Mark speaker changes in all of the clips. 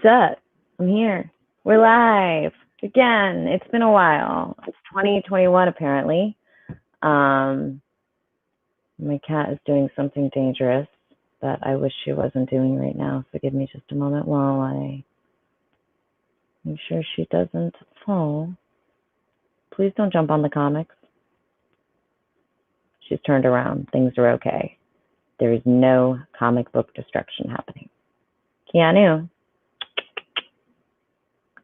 Speaker 1: What's up? I'm here. We're live again. It's been a while. It's 2021 apparently. My cat is doing something dangerous that I wish she wasn't doing right now. So give me just a moment while I make sure she doesn't fall. Please don't jump on the comics. She's turned around. Things are okay. There is no comic book destruction happening. Keanu.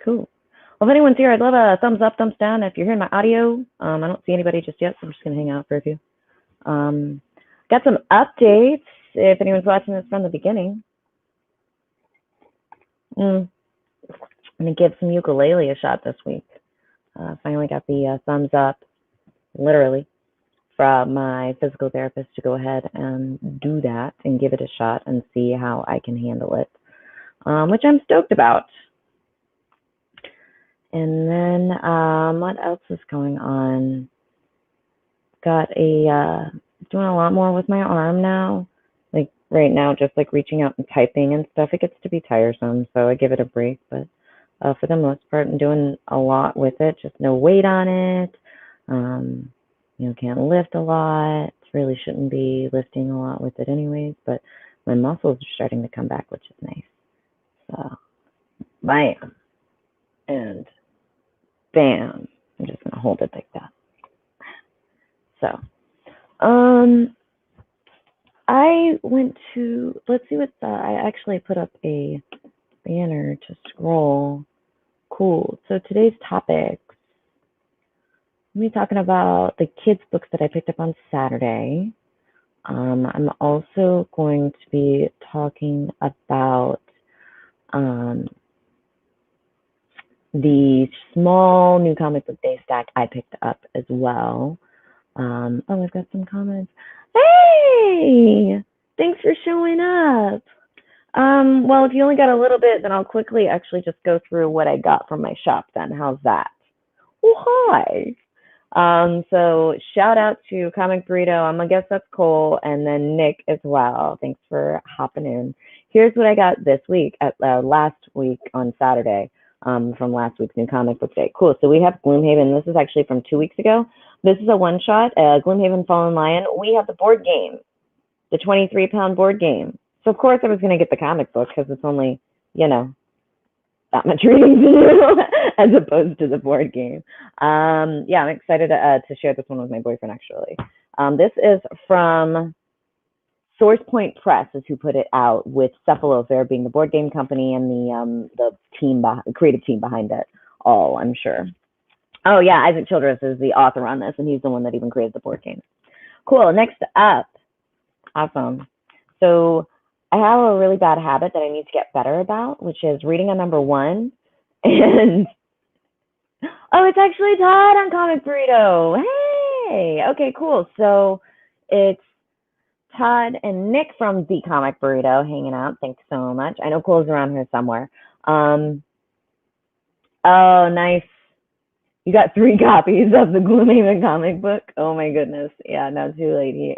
Speaker 1: Cool. Well, if anyone's here, I'd love a thumbs up, thumbs down. If you're hearing my audio, I don't see anybody just yet, so I'm just going to hang out for a few. Got some updates if anyone's watching this from the beginning. I'm going to give some ukulele a shot this week. Finally got the thumbs up, literally, from my physical therapist to go ahead and do that and give it a shot and see how I can handle it, which I'm stoked about. And then what else is going on? Got doing a lot more with my arm now. Like right now, just like reaching out and typing and stuff, it gets to be tiresome, so I give it a break. But for the most part, I'm doing a lot with it, just no weight on it. Can't lift a lot. Really shouldn't be lifting a lot with it anyways, but my muscles are starting to come back, which is nice. So, bam. And bam. I'm just going to hold it like that. So, I went to, let's see what, I actually put up a banner to scroll. Cool. So today's topics, I'm going to be talking about the kids' books that I picked up on Saturday. I'm also going to be talking about the small new comic book day stack I picked up as well. I've got some comments. Hey! Thanks for showing up. Well, if you only got a little bit, then I'll quickly actually just go through what I got from my shop then. How's that? Well, hi. So shout out to Comic Burrito. I guess that's Cole, and then Nick as well. Thanks for hopping in. Here's what I got this week, last week on Saturday, from last week's new comic book day. Cool. So we have Gloomhaven. This is actually from 2 weeks ago. This is a one-shot, Gloomhaven Fallen Lion. We have the board game, the 23-pound board game. So, of course, I was going to get the comic book because it's only, that much reading to do as opposed to the board game. I'm excited to share this one with my boyfriend, actually. This is from Source Point Press is who put it out, with Cephalofair being the board game company and the creative team behind it all, I'm sure. Oh, yeah, Isaac Childress is the author on this, and he's the one that even created the board game. Cool. Next up. Awesome. So I have a really bad habit that I need to get better about, which is reading a number one. And, it's actually Todd on Comic Burrito. Hey! Okay, cool. So it's Todd and Nick from The Comic Burrito hanging out. Thanks so much. I know Cole's around here somewhere. Oh, nice. You got 3 copies of the Gloomhaven comic book. Oh my goodness. Yeah, no, too late.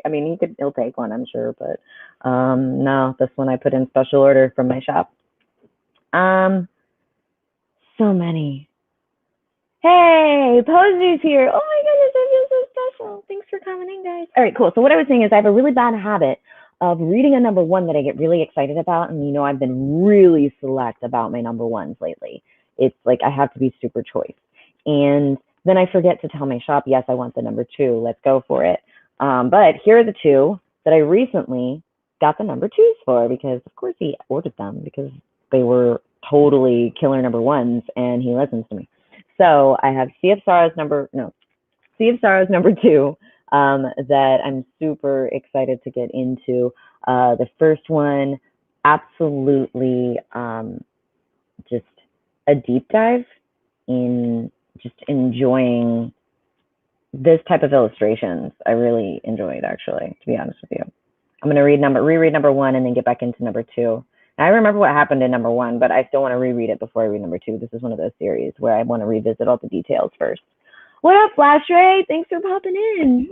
Speaker 1: He'll take one, I'm sure, but no, this one I put in special order from my shop. So many. Hey, Posy's here. Oh my goodness, I feel so special. Thanks for coming in, guys. All right, cool. So what I was saying is I have a really bad habit of reading a number one that I get really excited about, and I've been really select about my number ones lately. It's like I have to be super choice. And then I forget to tell my shop, yes, I want the number 2. Let's go for it. But here are the 2 that I recently got the number 2s for, because, of course, he ordered them because they were totally killer number 1s, and he listens to me. So I have Sea of Sorrows number 2 that I'm super excited to get into. The first one, absolutely just a deep dive in just enjoying this type of illustrations. I really enjoyed, actually, to be honest with you. I'm going to reread number 1 and then get back into number 2. I remember what happened in number 1, but I still want to reread it before I read number 2. This is one of those series where I want to revisit all the details first. What up, Flash Ray? Thanks for popping in.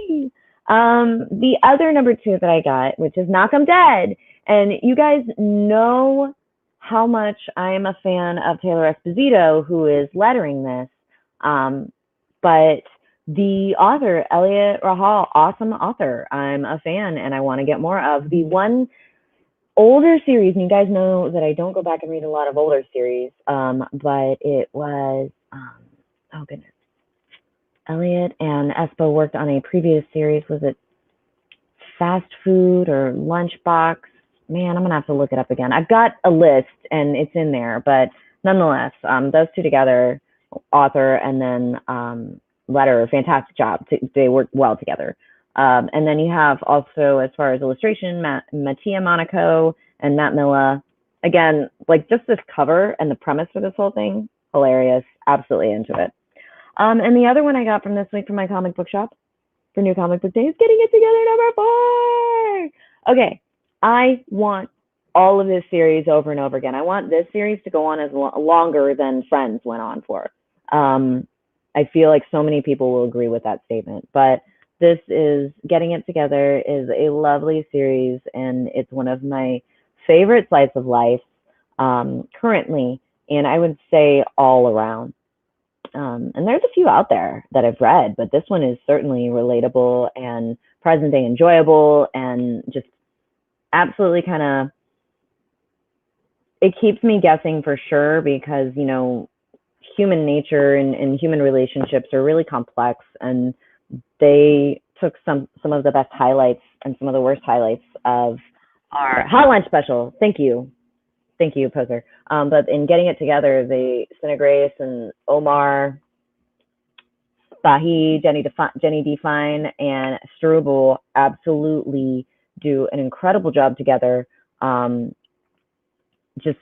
Speaker 1: Yay! The other number 2 that I got, which is Knock 'em Dead. And you guys know how much I'm a fan of Taylor Esposito, who is lettering this. But the author, Elliot Rahal, awesome author. I'm a fan and I want to get more of. The one older series, and you guys know that I don't go back and read a lot of older series, but it was, oh goodness, Elliot and Espo worked on a previous series. Was it Fast Food or Lunchbox? Man, I'm gonna have to look it up again. I've got a list and it's in there, but nonetheless, those two together, author and then letter, fantastic job. They work well together. And then you have also, as far as illustration, Mattia Monaco and Matt Milla. Again, like just this cover and the premise for this whole thing, hilarious. Absolutely into it. And the other one I got from this week from my comic book shop for New Comic Book Day is Getting It Together #4. Okay, I want all of this series over and over again. I want this series to go on as longer than Friends went on for. I feel like so many people will agree with that statement, but this is Getting It Together is a lovely series, and it's one of my favorite slice of life currently, and I would say all around. And there's a few out there that I've read, but this one is certainly relatable and present day enjoyable and just absolutely kind of, it keeps me guessing for sure because, you know, human nature and human relationships are really complex, and they took some of the best highlights and some of the worst highlights of our Hot Lunch special. Thank you, poser. But in Getting It Together, they, Cinna Grace and Omar Fahi, Jenny Define, and Struble absolutely do an incredible job together, just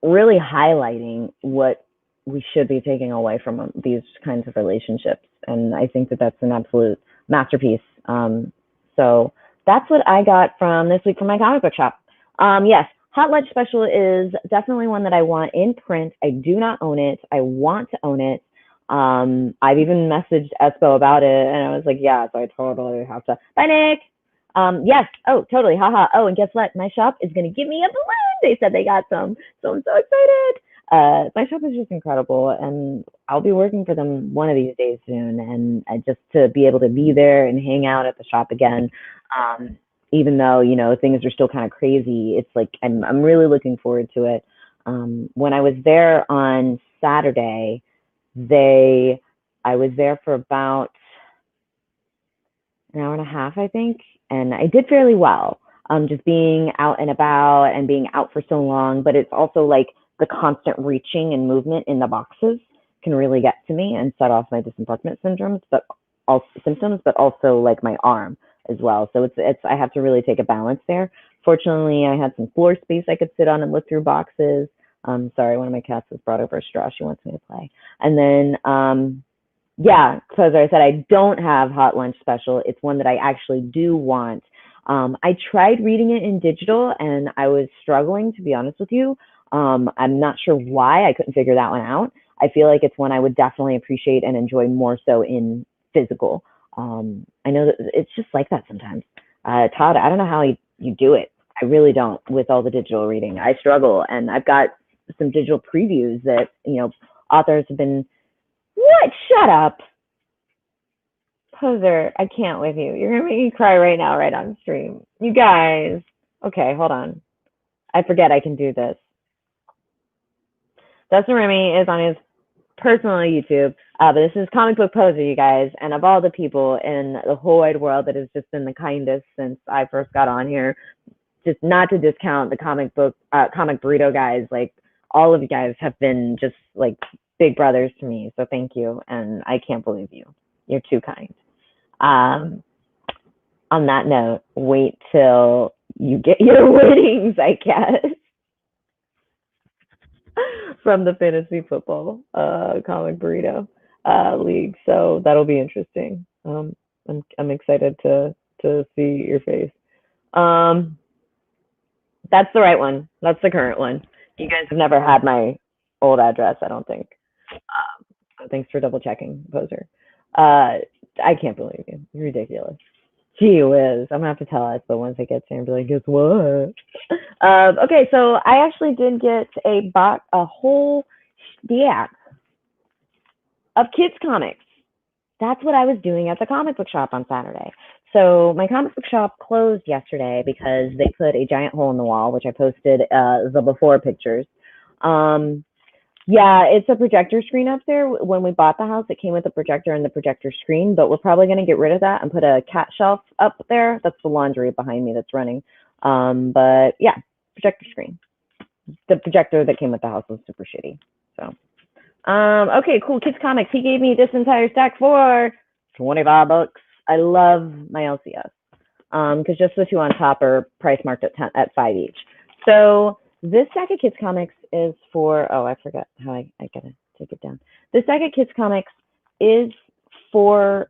Speaker 1: really highlighting what we should be taking away from these kinds of relationships. And I think that that's an absolute masterpiece. So that's what I got from this week from my comic book shop. Yes, Hot Lunch Special is definitely one that I want in print. I do not own it. I want to own it. I've even messaged Espo about it, and I was like, yeah, so I totally have to. Bye, Nick. Yes. Oh, totally. Haha. Oh, and guess what? My shop is going to give me a balloon. They said they got some, so I'm so excited. My shop is just incredible, and I'll be working for them one of these days soon. And just to be able to be there and hang out at the shop again, even though, you know, things are still kind of crazy, it's like I'm really looking forward to it. When I was there on Saturday, I was there for about an hour and a half, I think, and I did fairly well. Just being out and about and being out for so long, but it's also like the constant reaching and movement in the boxes can really get to me and set off my disembarkment syndromes, but also symptoms, but also like my arm as well. So it's I have to really take a balance there. Fortunately, I had some floor space I could sit on and look through boxes. Sorry, one of my cats has brought over a straw. She wants me to play. And then, yeah, so as I said, I don't have Hot Lunch Special. It's one that I actually do want. I tried reading it in digital, and I was struggling, to be honest with you. I'm not sure why I couldn't figure that one out. I feel like it's one I would definitely appreciate and enjoy more so in physical. I know that it's just like that sometimes. Todd, I don't know how you do it. I really don't with all the digital reading. I struggle, and I've got some digital previews that, you know, authors have been, what? Shut up. Poser, I can't with you. You're going to make me cry right now, right on stream. You guys. Okay, hold on. I forget I can do this. Dustin Remy is on his personal YouTube, but this is Comic Book Poser, you guys. And of all the people in the whole wide world that has just been the kindest since I first got on here, just not to discount the comic burrito guys, like all of you guys have been just like big brothers to me. So thank you. And I can't believe you. You're too kind. On that note, wait till you get your winnings, I guess, from the fantasy football comic burrito league. So that'll be interesting. I'm excited to see your face. That's the right one. That's the current one. You guys have never had my old address, I don't think. So thanks for double checking, Poser. I can't believe you. You're ridiculous. Gee whiz. I'm gonna have to tell us, but once it gets here, and be like, guess what? Okay, so I actually did get a whole stack of kids comics. That's what I was doing at the comic book shop on Saturday. So my comic book shop closed yesterday because they put a giant hole in the wall, which I posted the before pictures. Um, yeah, it's a projector screen up there. When we bought the house, it came with a projector and the projector screen, but we're probably going to get rid of that and put a cat shelf up there. That's the laundry behind me that's running. But yeah, projector screen. The projector that came with the house was super shitty. So, okay, cool. Kids Comics. He gave me this entire stack for $25. I love my LCS. Because just the two on top are price marked at 5 each. So this stack of Kids Comics is for, oh, I forgot how I gotta take it down. This stack of Kids Comics is for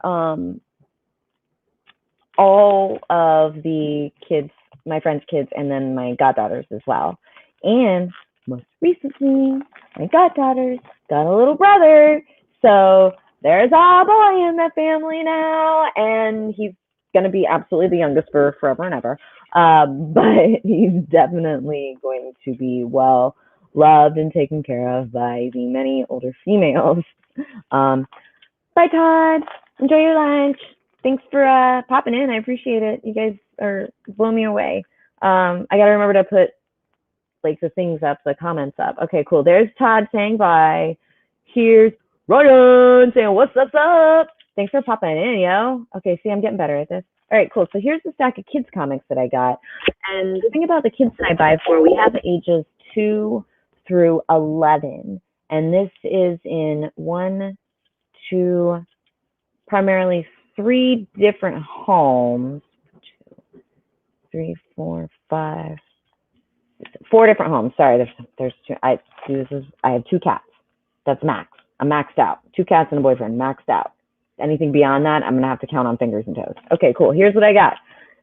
Speaker 1: all of the kids, my friends' kids, and then my goddaughters as well. And most recently, my goddaughters got a little brother. So there's a boy in the family now, and he's going to be absolutely the youngest for forever and ever. But he's definitely going to be well loved and taken care of by the many older females. Bye, Todd. Enjoy your lunch. Thanks for popping in. I appreciate it. You guys are blowing me away. I got to remember to put like the things up, the comments up. Okay, cool. There's Todd saying bye. Here's Ryan saying what's up. Thanks for popping in, yo. Okay, see, I'm getting better at this. All right, cool. So here's the stack of kids comics that I got. And the thing about the kids that I buy for, we have ages 2 through 11. And this is in 1, 2, primarily 3 different homes. 2, 3, 4, 5, 4 different homes. Sorry, there's two. I have 2 cats. That's max. I'm maxed out. 2 cats and a boyfriend, maxed out. Anything beyond that, I'm gonna have to count on fingers and toes. Okay, cool. Here's what I got.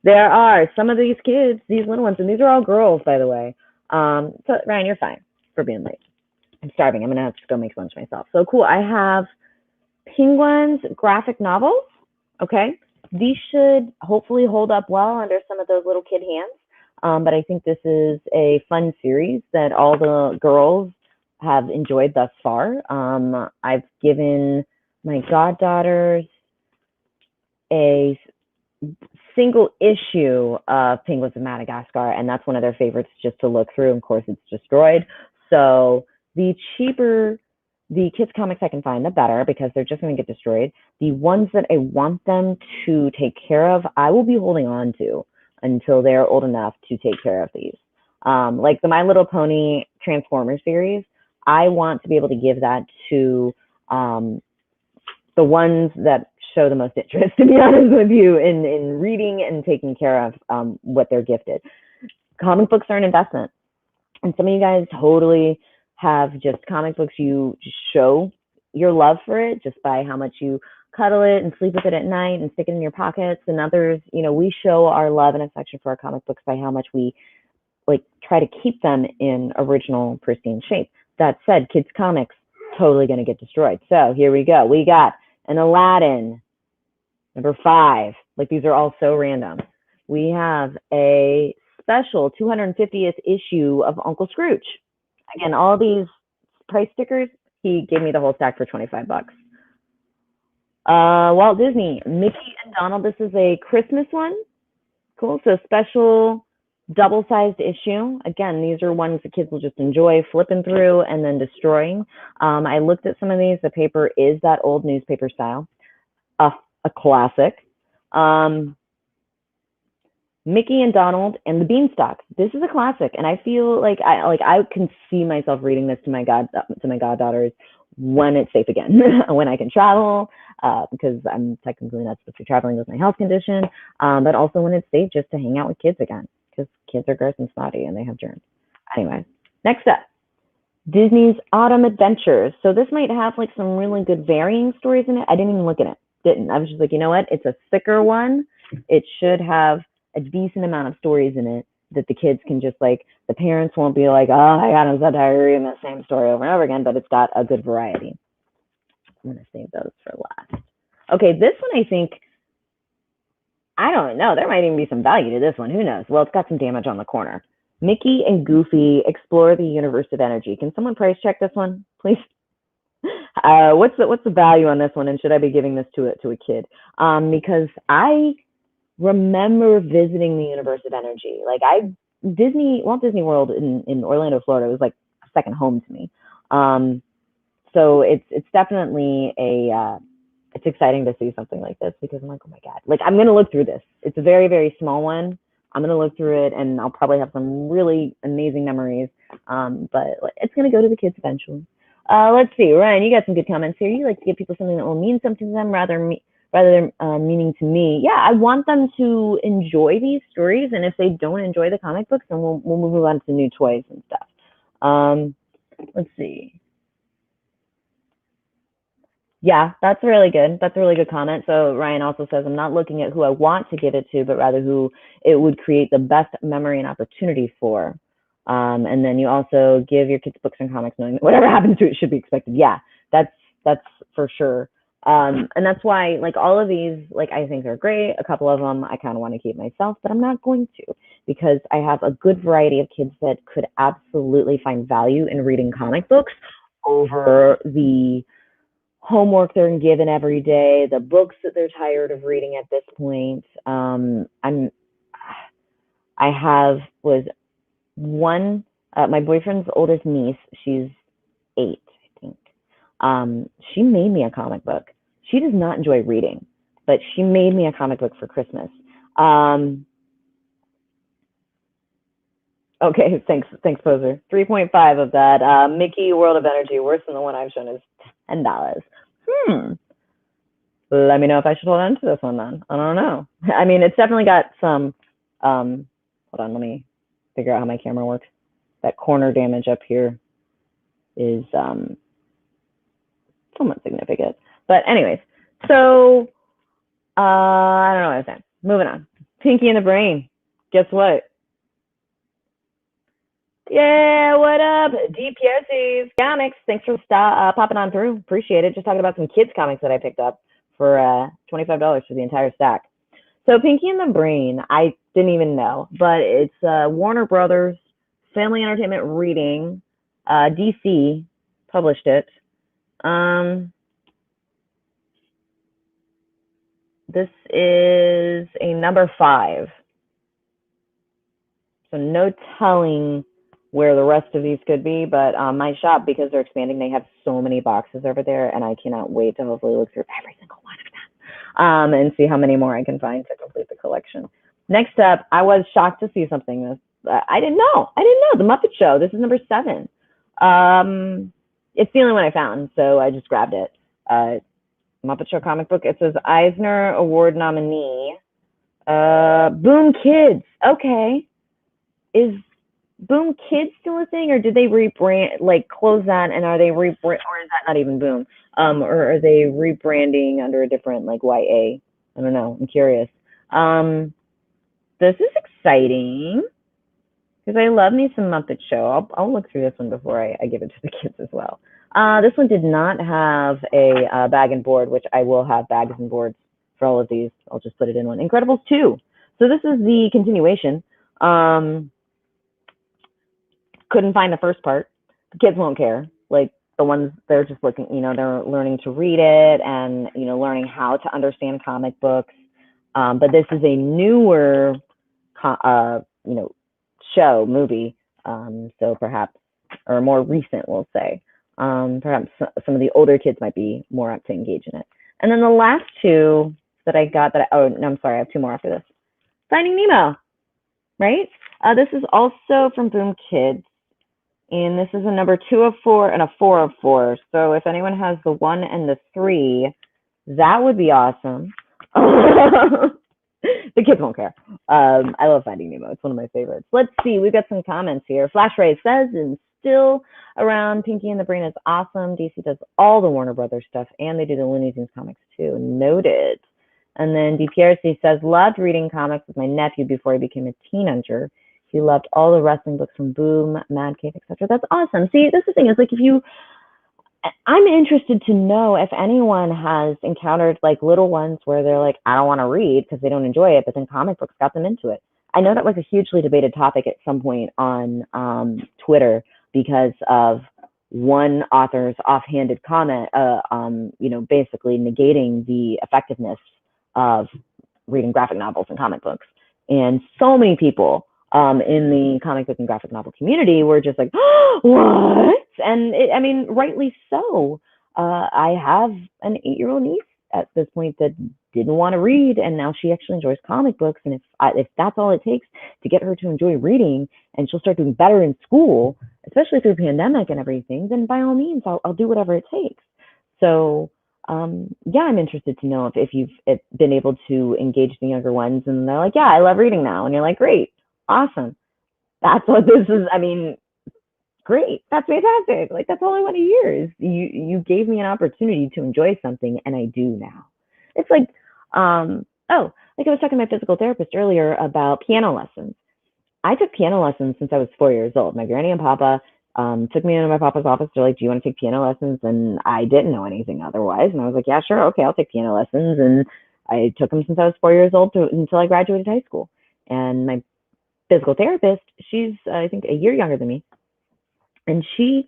Speaker 1: There are some of these kids, these little ones, and these are all girls, by the way. So Ryan, you're fine for being late. I'm starving. I'm gonna have to go make lunch myself. So cool. I have Penguins graphic novels. Okay, these should hopefully hold up well under some of those little kid hands. But I think this is a fun series that all the girls have enjoyed thus far. I've given my goddaughters a single issue of Penguins of Madagascar, and that's one of their favorites just to look through. Of course, it's destroyed. So the cheaper the kids comics I can find, the better, because they're just going to get destroyed. The ones that I want them to take care of, I will be holding on to until they're old enough to take care of these. Like the My Little Pony Transformers series, I want to be able to give that to the ones that show the most interest, to be honest with you, in reading and taking care of what they're gifted. Comic books are an investment. And some of you guys totally have just comic books, you just show your love for it just by how much you cuddle it and sleep with it at night and stick it in your pockets. And others, you know, we show our love and affection for our comic books by how much we like try to keep them in original pristine shape. That said, kids comics totally going to get destroyed. So here we go. We got an Aladdin, number 5. Like these are all so random. We have a special 250th issue of Uncle Scrooge. Again, all these price stickers, he gave me the whole stack for $25. Walt Disney, Mickey and Donald. This is a Christmas one. Cool. So special double-sized issue. Again, these are ones the kids will just enjoy flipping through and then destroying. I looked at some of these. The paper is that old newspaper style. A classic. Mickey and Donald and the Beanstalk. This is a classic, and I feel like I can see myself reading this to my goddaughters when it's safe again, when I can travel, because I'm technically not supposed to be traveling with my health condition, but also when it's safe just to hang out with kids again, because kids are gross and snotty and they have germs. Anyway, next up, Disney's Autumn Adventures. So this might have like some really good varying stories in it. I didn't even look at it. I was just like, you know what? It's a thicker one. It should have a decent amount of stories in it that the kids can just like, the parents won't be like, oh my God, I'm so tired of reading the same story over and over again, but it's got a good variety. I'm going to save those for last. Okay, this one I think I don't know. There might even be some value to this one. Who knows? Well, it's got some damage on the corner. Mickey and Goofy explore the universe of energy. Can someone price check this one, please? What's the value on this one, and should I be giving this to a kid? Because I remember visiting the universe of energy. Like Walt Disney World in Orlando, Florida was like a second home to me. So it's definitely it's exciting to see something like this because I'm like, oh my God, like I'm going to look through this. It's a very, very small one. I'm going to look through it and I'll probably have some really amazing memories. But it's going to go to the kids eventually. Let's see, Ryan, you got some good comments here. You like to give people something that will mean something to them rather than meaning to me. Yeah, I want them to enjoy these stories. And if they don't enjoy the comic books, then we'll move on to new toys and stuff. Let's see. Yeah, that's really good. That's a really good comment. So Ryan also says, I'm not looking at who I want to give it to, but rather who it would create the best memory and opportunity for. And then you also give your kids books and comics knowing that whatever happens to it should be expected. Yeah, that's for sure. And that's why, like, all of these, like, I think they're great. A couple of them I kind of want to keep myself, but I'm not going to because I have a good variety of kids that could absolutely find value in reading comic books over the homework they're given every day, the books that they're tired of reading at this point. I have was one my boyfriend's oldest niece. She's 8, I think. She made me a comic book. She does not enjoy reading, but she made me a comic book for Christmas. Okay, thanks, Poser. 3.5 of that. Mickey World of Energy, worse than the one I've shown, is $10. Let me know if I should hold on to this one then. I don't know. I mean, it's definitely got some, hold on, let me figure out how my camera works. That corner damage up here is somewhat significant. But anyways, so I don't know what I was saying. Moving on. Pinky in the Brain. Guess what? Yeah, what up? DPSC's Comics. Thanks for popping on through. Appreciate it. Just talking about some kids' comics that I picked up for $25 for the entire stack. So Pinky and the Brain, I didn't even know, but it's Warner Brothers Family Entertainment Reading. DC published it. This is a number 5. So no telling where the rest of these could be, but my shop, because they're expanding, they have so many boxes over there, and I cannot wait to hopefully look through every single one of them and see how many more I can find to complete the collection. Next up, I was shocked to see something I didn't know. The Muppet Show. This is number 7. It's the only one I found, so I just grabbed it. Muppet Show comic book. It says Eisner Award nominee. Boom Kids. Okay. Is Boom Kids still a thing, or did they rebrand, like close that, and are they or is that not even Boom? Or are they rebranding under a different, like, YA? I don't know. I'm curious. This is exciting because I love me some Muppet Show. I'll look through this one before I give it to the kids as well. This one did not have a bag and board, which I will have bags and boards for all of these. I'll just put it in one. Incredibles 2. So this is the continuation. Couldn't find the first part. The kids won't care. Like, the ones, they're just looking, they're learning to read it and, learning how to understand comic books. But this is a newer, show, movie. So perhaps, or more recent, we'll say. Perhaps some of the older kids might be more apt to engage in it. And then the last 2 that I got I'm sorry, I have 2 more after this. Finding Nemo, right? This is also from Boom Kids. And this is a number 2 of 4 and a 4 of 4. So if anyone has the 1 and the 3, that would be awesome. The kids won't care. I love Finding Nemo. It's one of my favorites. Let's see. We've got some comments here. Flash Ray says, and still around, Pinky and the Brain is awesome. DC does all the Warner Brothers stuff, and they do the Looney Tunes comics too. Noted. And then DPRC says, loved reading comics with my nephew before he became a teenager. He loved all the wrestling books from Boom, Mad Cave, etc. That's awesome. See, this is the thing. Is like, if you, I'm interested to know if anyone has encountered like little ones where they're like, I don't want to read because they don't enjoy it, but then comic books got them into it. I know that was a hugely debated topic at some point on Twitter because of one author's offhanded comment, basically negating the effectiveness of reading graphic novels and comic books. And so many people in the comic book and graphic novel community were just like, oh, what? And I mean, rightly so. I have an 8-year-old niece at this point that didn't want to read, and now she actually enjoys comic books. And if that's all it takes to get her to enjoy reading, and she'll start doing better in school, especially through the pandemic and everything, then by all means, I'll do whatever it takes. So yeah, I'm interested to know if you've been able to engage the younger ones and they're like, yeah, I love reading now. And you're like, great, awesome. That's what this is. I mean, great. That's fantastic. Like, that's all I want to hear is you gave me an opportunity to enjoy something and I do now. It's like, like I was talking to my physical therapist earlier about piano lessons. I took piano lessons since I was 4 years old. My granny and papa took me into my papa's office. They're like, do you want to take piano lessons? And I didn't know anything otherwise. And I was like, yeah, sure. Okay, I'll take piano lessons. And I took them since I was 4 years old until I graduated high school. And my physical therapist, she's, I think, a year younger than me. And she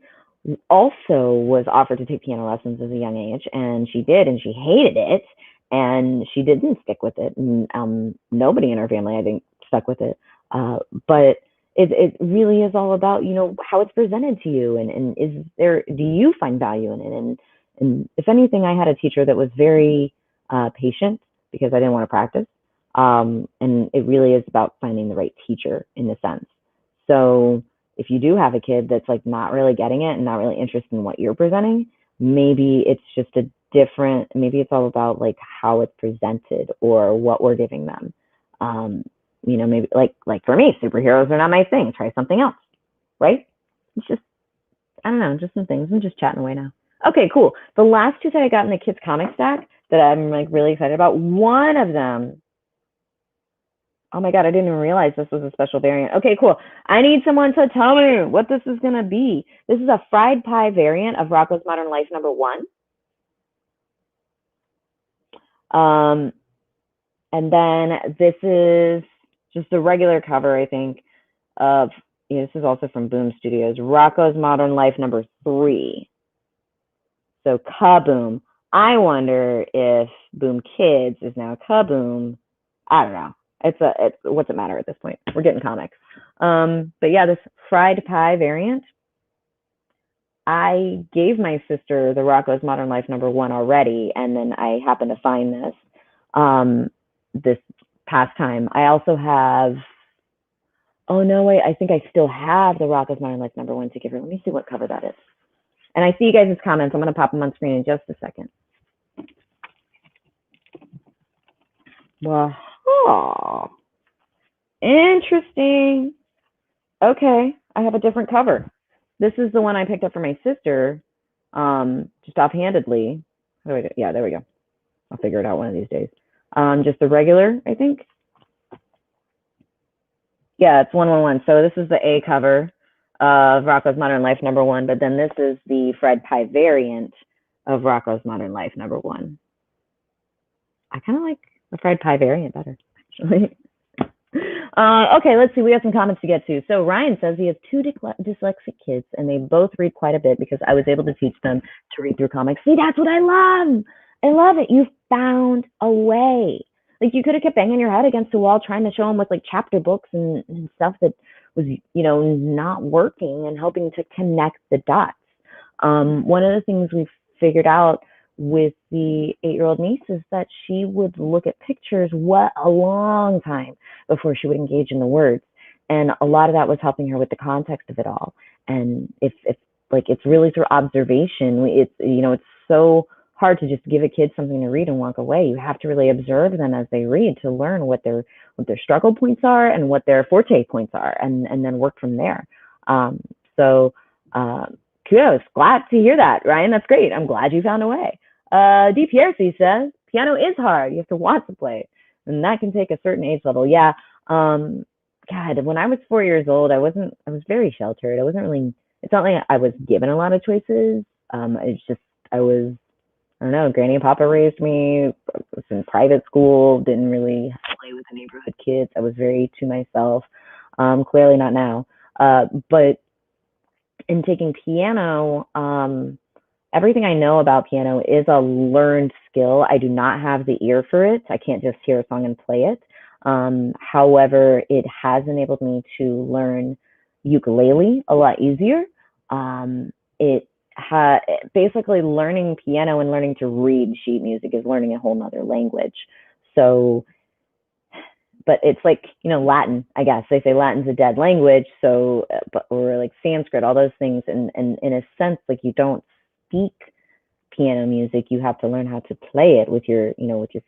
Speaker 1: also was offered to take piano lessons at a young age. And she did. And she hated it. And she didn't stick with it. And nobody in her family, I think, stuck with it. But it really is all about, how it's presented to you and do you find value in it? And if anything, I had a teacher that was very patient because I didn't want to practice. And it really is about finding the right teacher in a sense. So if you do have a kid that's like not really getting it and not really interested in what you're presenting, maybe it's just maybe it's all about like how it's presented or what we're giving them. Maybe like for me, superheroes are not my thing. Try something else, right? It's just, I don't know, just some things. I'm just chatting away now. Okay, cool. The last two that I got in the kids comic stack that I'm like really excited about, one of them, oh my God, I didn't even realize this was a special variant. Okay, cool. I need someone to tell me what this is going to be. This is a fried pie variant of Rocko's Modern Life #1. And then this is just a regular cover, I think, of, this is also from Boom Studios, Rocko's Modern Life #3. So Kaboom. I wonder if Boom Kids is now Kaboom. I don't know. It's what's it matter at this point? We're getting comics. But yeah, this fried pie variant. I gave my sister the Rocko's Modern Life #1 already, and then I happened to find this past time. I also have, oh no, wait, I think I still have the Rocko's Modern Life #1 to give her. Let me see what cover that is. And I see you guys' comments. I'm going to pop them on screen in just a second. Wow. Oh, interesting. Okay, I have a different cover. This is the one I picked up for my sister, just offhandedly. Yeah, there we go. I'll figure it out one of these days. Just the regular, I think. Yeah, it's 111. So this is the A cover of Rocko's Modern Life #1, but then this is the fried pie variant of Rocko's Modern Life #1. I kind of like the fried pie variant better, actually. Okay, let's see. We have some comments to get to. So Ryan says he has 2 dyslexic kids, and they both read quite a bit because I was able to teach them to read through comics. See, that's what I love. I love it. You found a way. Like, you could have kept banging your head against the wall trying to show them with like chapter books and stuff that was, not working and helping to connect the dots. One of the things we've figured out with the 8-year-old niece is that she would look at pictures a long time before she would engage in the words. And a lot of that was helping her with the context of it all. And if like, it's really through observation. It's so hard to just give a kid something to read and walk away. You have to really observe them as they read to learn what their struggle points are and what their forte points are, and then work from there. Kudos. Glad to hear that, Ryan. That's great. I'm glad you found a way. DPRC says, piano is hard. You have to want to play it. And that can take a certain age level. Yeah. God, when I was 4 years old, I was very sheltered. It's not like I was given a lot of choices. It's just, I don't know, Granny and Papa raised me. I was in private school, didn't really play with the neighborhood kids. I was very to myself. Clearly not now. But in taking piano, everything I know about piano is a learned skill. I do not have the ear for it. I can't just hear a song and play it. However, it has enabled me to learn ukulele a lot easier. It basically learning piano and learning to read sheet music is learning a whole nother language. So, but it's like, Latin, I guess they say Latin's a dead language. So, or like Sanskrit, all those things. And in a sense, like you don't speak piano music, you have to learn how to play it with your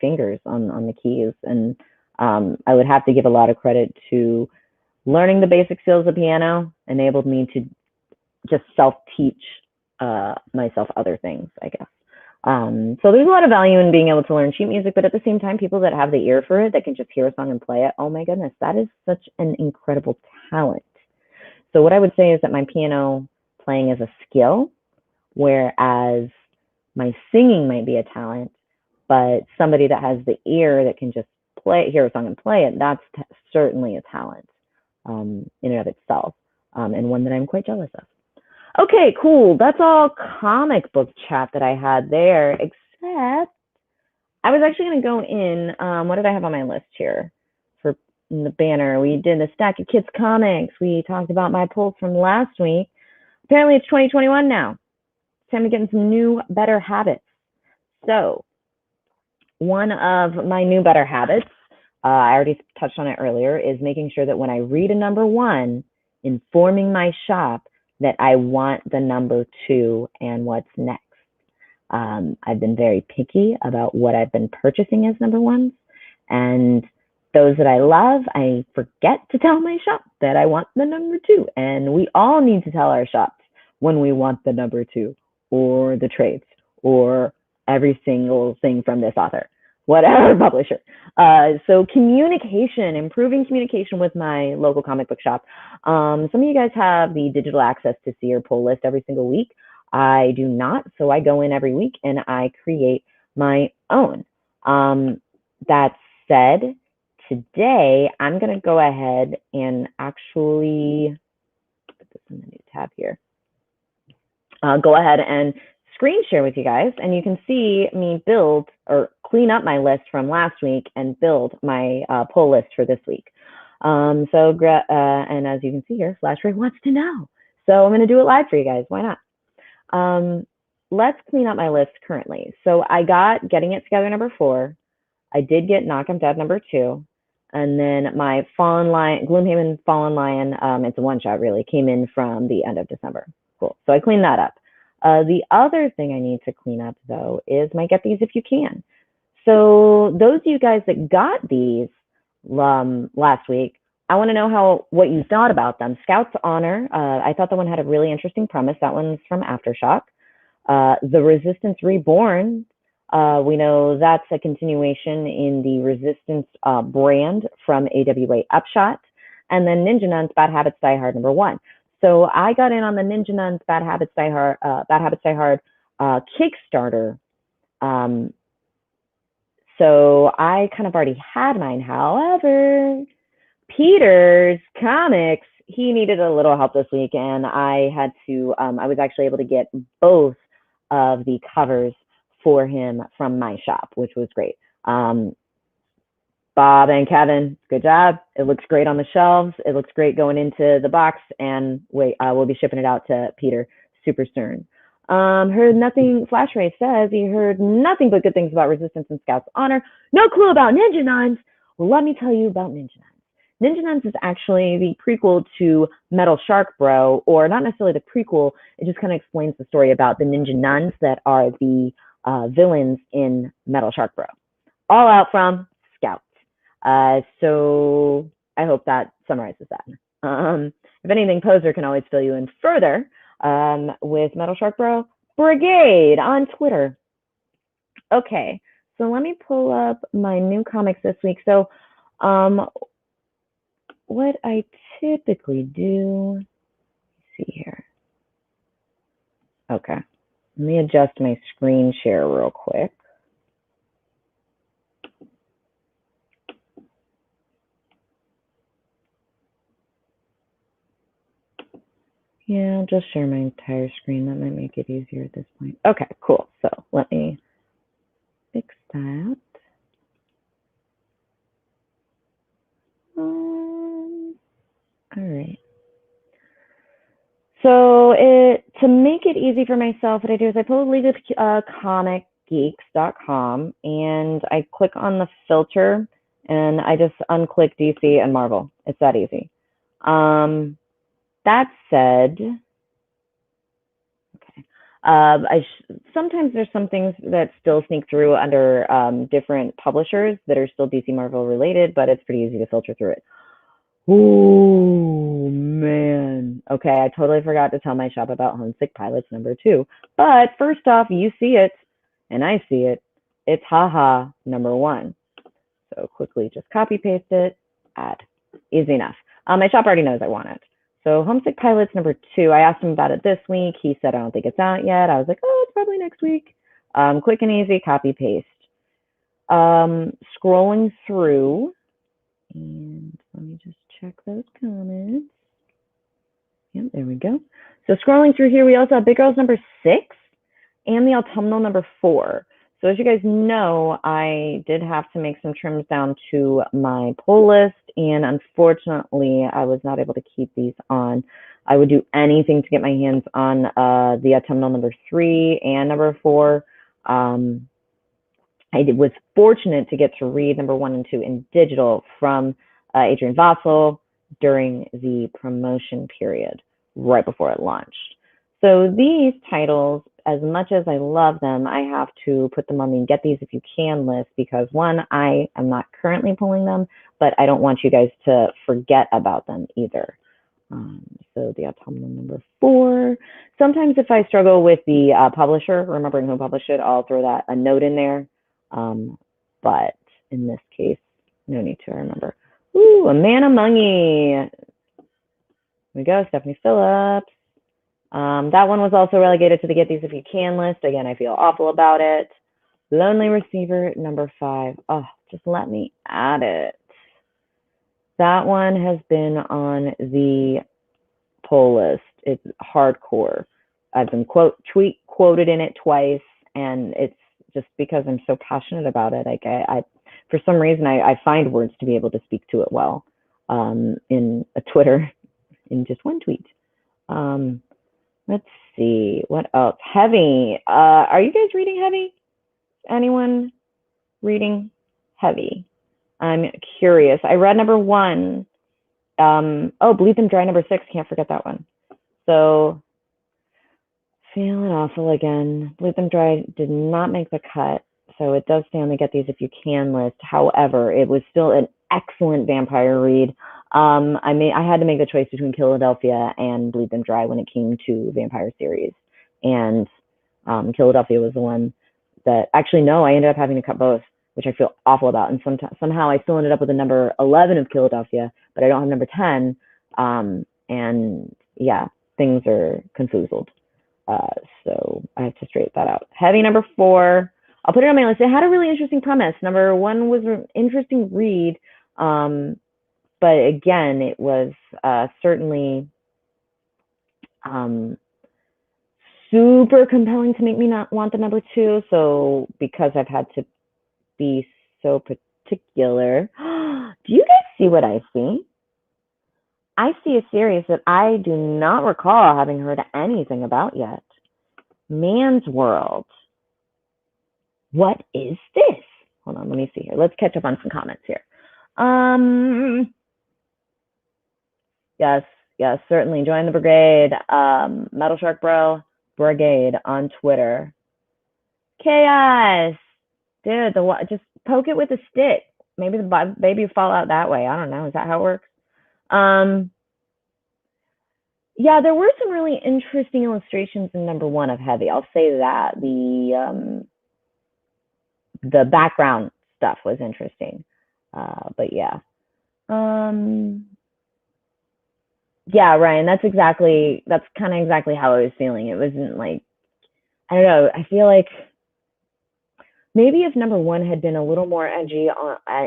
Speaker 1: fingers on the keys. And I would have to give a lot of credit to learning the basic skills of piano enabled me to just self-teach myself other things, I guess. So there's a lot of value in being able to learn sheet music, but at the same time, people that have the ear for it, that can just hear a song and play it, oh my goodness, that is such an incredible talent. So what I would say is that my piano playing is a skill, whereas my singing might be a talent, but somebody that has the ear that can just hear a song and play it, that's certainly a talent in and of itself, and one that I'm quite jealous of. Okay, cool. That's all comic book chat that I had there, except I was actually going to go in. What did I have on my list here for the banner? We did a stack of kids' comics. We talked about my polls from last week. Apparently, it's 2021 now. It's time to get in some new, better habits. So, one of my new, better habits, I already touched on it earlier, is making sure that when I read a number one, informing my shop that I want the number two and what's next. I've been very picky about what I've been purchasing as number ones. And those that I love, I forget to tell my shop that I want the number two. And we all need to tell our shops when we want the number two, or the trades, or every single thing from this author, whatever publisher. So communication, improving communication with my local comic book shop. Some of you guys have the digital access to see your pull list every single week. I do not, so I go in every week and I create my own. That said, today I'm going to go ahead and actually put this in the new tab here. Go ahead and screen share with you guys, and you can see me build or clean up my list from last week and build my pull list for this week. And as you can see here, Flash Ray wants to know. So I'm going to do it live for you guys. Why not? Let's clean up my list currently. So I got Getting It Together number 4. I did get Knock 'em Dead number 2. And then my Gloomhaven Fallen Lion, it's a one-shot really, came in from the end of December. Cool. So I cleaned that up. The other thing I need to clean up, though, is my Get These If You Can. So those of you guys that got these last week, I want to know what you thought about them. Scout's Honor, I thought that one had a really interesting premise. That one's from Aftershock. The Resistance Reborn, we know that's a continuation in the Resistance brand from AWA Upshot. And then Ninja Nuns Bad Habits Die Hard number 1. So I got in on the Ninja Nuns Bad Habits Die Hard Kickstarter. So I kind of already had mine. However, Peter's Comics, he needed a little help this week, and I was actually able to get both of the covers for him from my shop, which was great. Bob and Kevin, good job. It looks great on the shelves. It looks great going into the box, and we'll be shipping it out to Peter. Super stern. Heard nothing. Flash Ray says he heard nothing but good things about Resistance and Scout's Honor. No clue about Ninja Nuns. Well, let me tell you about Ninja Nuns. Ninja Nuns is actually the prequel to Metal Shark Bro, or not necessarily the prequel. It just kind of explains the story about the Ninja Nuns that are the villains in Metal Shark Bro. All out from Scout. So I hope that summarizes that. If anything, Poser can always fill you in further with Metal Shark Bro Brigade on Twitter. Okay, so let me pull up my new comics this week. So what I typically do, let's see here. Okay, Let me adjust my screen share real quick. Yeah, I'll just share my entire screen. That might make it easier at this point. Okay, cool. So let me fix that. All right. So to make it easy for myself, what I do is I pull League of ComicGeeks.com and I click on the filter and I just unclick DC and Marvel. It's that easy. That said, okay. Sometimes there's some things that still sneak through under different publishers that are still DC Marvel related, but it's pretty easy to filter through it. Oh man. Okay, I totally forgot to tell my shop about Homesick Pilots #2. But first off, you see it and I see it. It's haha #1. So quickly just copy paste it, add. Easy enough. My shop already knows I want it. So Homesick Pilots #2, I asked him about it this week. He said, I don't think it's out yet. I was like, oh, it's probably next week. Quick and easy, copy paste. Scrolling through, and let me just check those comments. Yep, there we go. So scrolling through here, we also have Big Girls #6 and the Autumnal #4. So as you guys know, I did have to make some trims down to my pull list, and unfortunately, I was not able to keep these on. I would do anything to get my hands on the Autumnal #3 and #4. I was fortunate to get to read #1 and 2 in digital from Adrian Vossel during the promotion period right before it launched. So these titles, as much as I love them, I have to put them on the Get These If You Can list because one, I am not currently pulling them, but I don't want you guys to forget about them either. So the Autumnal #4. Sometimes if I struggle with the publisher, remembering who published it, I'll throw that a note in there. But in this case, no need to remember. Ooh, A Man Among Ye. Here we go, Stephanie Phillips. That one was also relegated to the Get These If You Can list. Again, I feel awful about it. Lonely Receiver #5. Oh, just let me add it. That one has been on the pull list. It's hardcore. I've been quoted in it twice, and it's just because I'm so passionate about it. Like I for some reason, I find words to be able to speak to it well in a Twitter, in just one tweet. Let's see, what else? Heavy. Are you guys reading Heavy? Anyone reading Heavy? I'm curious. I read #1. Oh, Bleed Them Dry #6. Can't forget that one. So feeling awful again. Bleed Them Dry did not make the cut, so it does stay on the Get These If You Can list. However, it was still an excellent vampire read. I had to make the choice between Philadelphia and Bleed Them Dry when it came to vampire series, and Philadelphia was the one that actually no, I ended up having to cut both, which I feel awful about. And somehow I still ended up with a #11 of Philadelphia, but I don't have #10. And yeah, things are confoozled. So I have to straighten that out. Heavy #4. I'll put it on my list. It had a really interesting premise. #1 was an interesting read. But again, it was certainly super compelling to make me not want the #2. So because I've had to be so particular, do you guys see what I see? I see a series that I do not recall having heard anything about yet. Man's World. What is this? Hold on, let me see here. Let's catch up on some comments here. Yes, certainly. Join the brigade. Metal Shark Bro Brigade on Twitter. Chaos, dude. Just poke it with a stick. Maybe the baby fall out that way. I don't know. Is that how it works? Yeah, there were some really interesting illustrations in #1 of Heavy. I'll say that the background stuff was interesting. But yeah. Yeah, Ryan, that's kind of exactly how I was feeling. It wasn't like I don't know. I feel like maybe if number one had been a little more edgy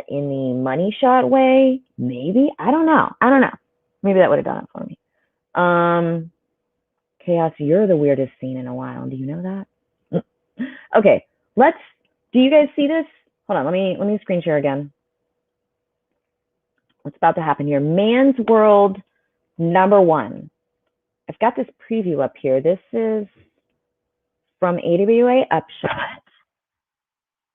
Speaker 1: in the money shot way, maybe. I don't know. I don't know. Maybe that would have done it for me. Um, Chaos, you're the weirdest scene in a while. Do you know that? Okay, let's. Do you guys see this? Hold on. Let me screen share again. What's about to happen here? Man's World number one. I've got this preview up here. This is from AWA Upshot.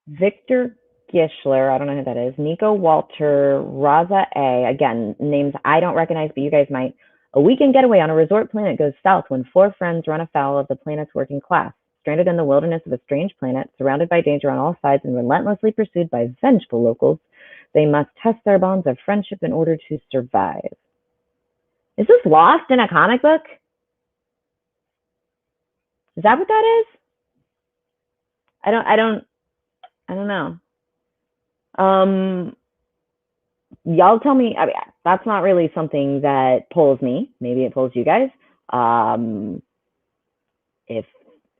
Speaker 1: Victor Gischler, I don't know who that is. Nico Walter, Raza A. Again, names I don't recognize, but you guys might. A weekend getaway on a resort planet goes south when four friends run afoul of the planet's working class. Stranded in the wilderness of a strange planet, surrounded by danger on all sides and relentlessly pursued by vengeful locals, they must test their bonds of friendship in order to survive. Is this Lost in a comic book? Is that what that is? I don't know. Y'all tell me. I mean, that's not really something that pulls me. Maybe it pulls you guys. If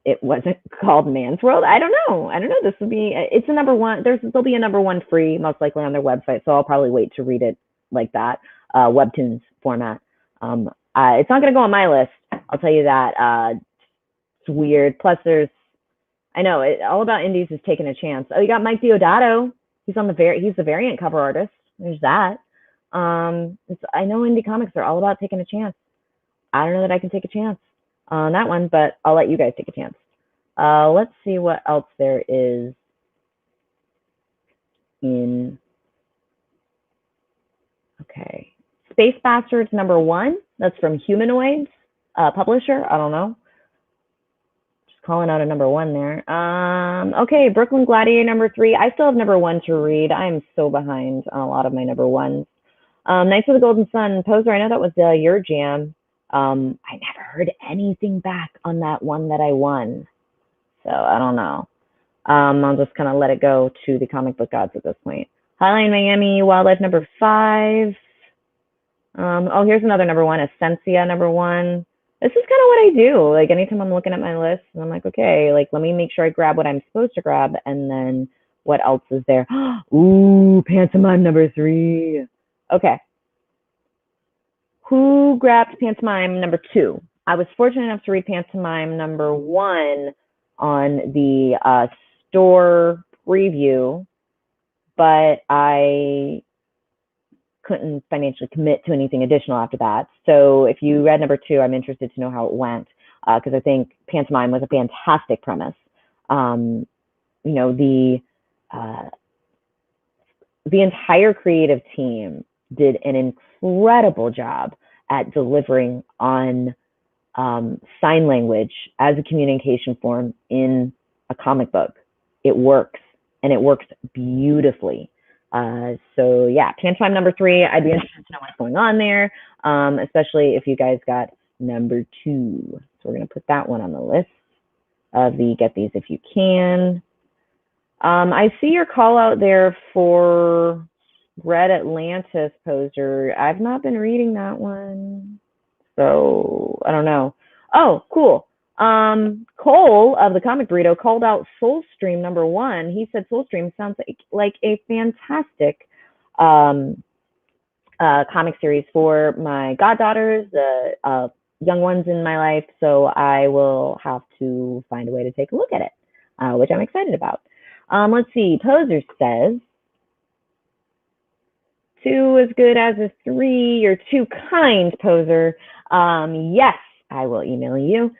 Speaker 1: it wasn't called Man's World, I don't know. I don't know. This would be. It's a number one. There'll be a number one free, most likely on their website. So I'll probably wait to read it like that, webtoons format. It's not going to go on my list. I'll tell you that. It's weird. Plus, I know all about indies is taking a chance. Oh, you got Mike Deodato. He's the variant cover artist. There's that. I know indie comics are all about taking a chance. I don't know that I can take a chance on that one, but I'll let you guys take a chance. Let's see what else there is in. Okay, Space Bastards number one. That's from Humanoids publisher. I don't know. Calling out a number one there. Okay, Brooklyn Gladiator number three. I still have number one to read. I'm so behind on a lot of my number ones. Knights of the Golden Sun, Poser, I know that was your jam. I never heard anything back on that one that I won. So I don't know. I'll just kind of let it go to the comic book gods at this point. Highline Miami, Wildlife number five. Oh, here's another number one, Essentia number one. This is kind of what I do. Like anytime I'm looking at my list, and I'm like, okay, like let me make sure I grab what I'm supposed to grab, and then what else is there? Ooh, Pantomime number three. Okay. Who grabbed Pantomime number two? I was fortunate enough to read Pantomime number one on the store preview, but I couldn't financially commit to anything additional after that. So if you read number two, I'm interested to know how it went, because I think Pantomime was a fantastic premise. You know, the entire creative team did an incredible job at delivering on sign language as a communication form in a comic book. It works, and it works beautifully. So yeah, Pantomime number three, I'd be interested to know what's going on there, especially if you guys got number two. So we're going to put that one on the list of the get these if you can. I see your call out there for Red Atlantis, Poser. I've not been reading that one, so I don't know. Oh, cool. Cole of the Comic Burrito called out Soulstream number one. He said Soulstream sounds like a fantastic comic series for my goddaughters, the young ones in my life. So I will have to find a way to take a look at it, which I'm excited about. Let's see. Poser says, two as good as a three. You're too kind, Poser. Yes, I will email you.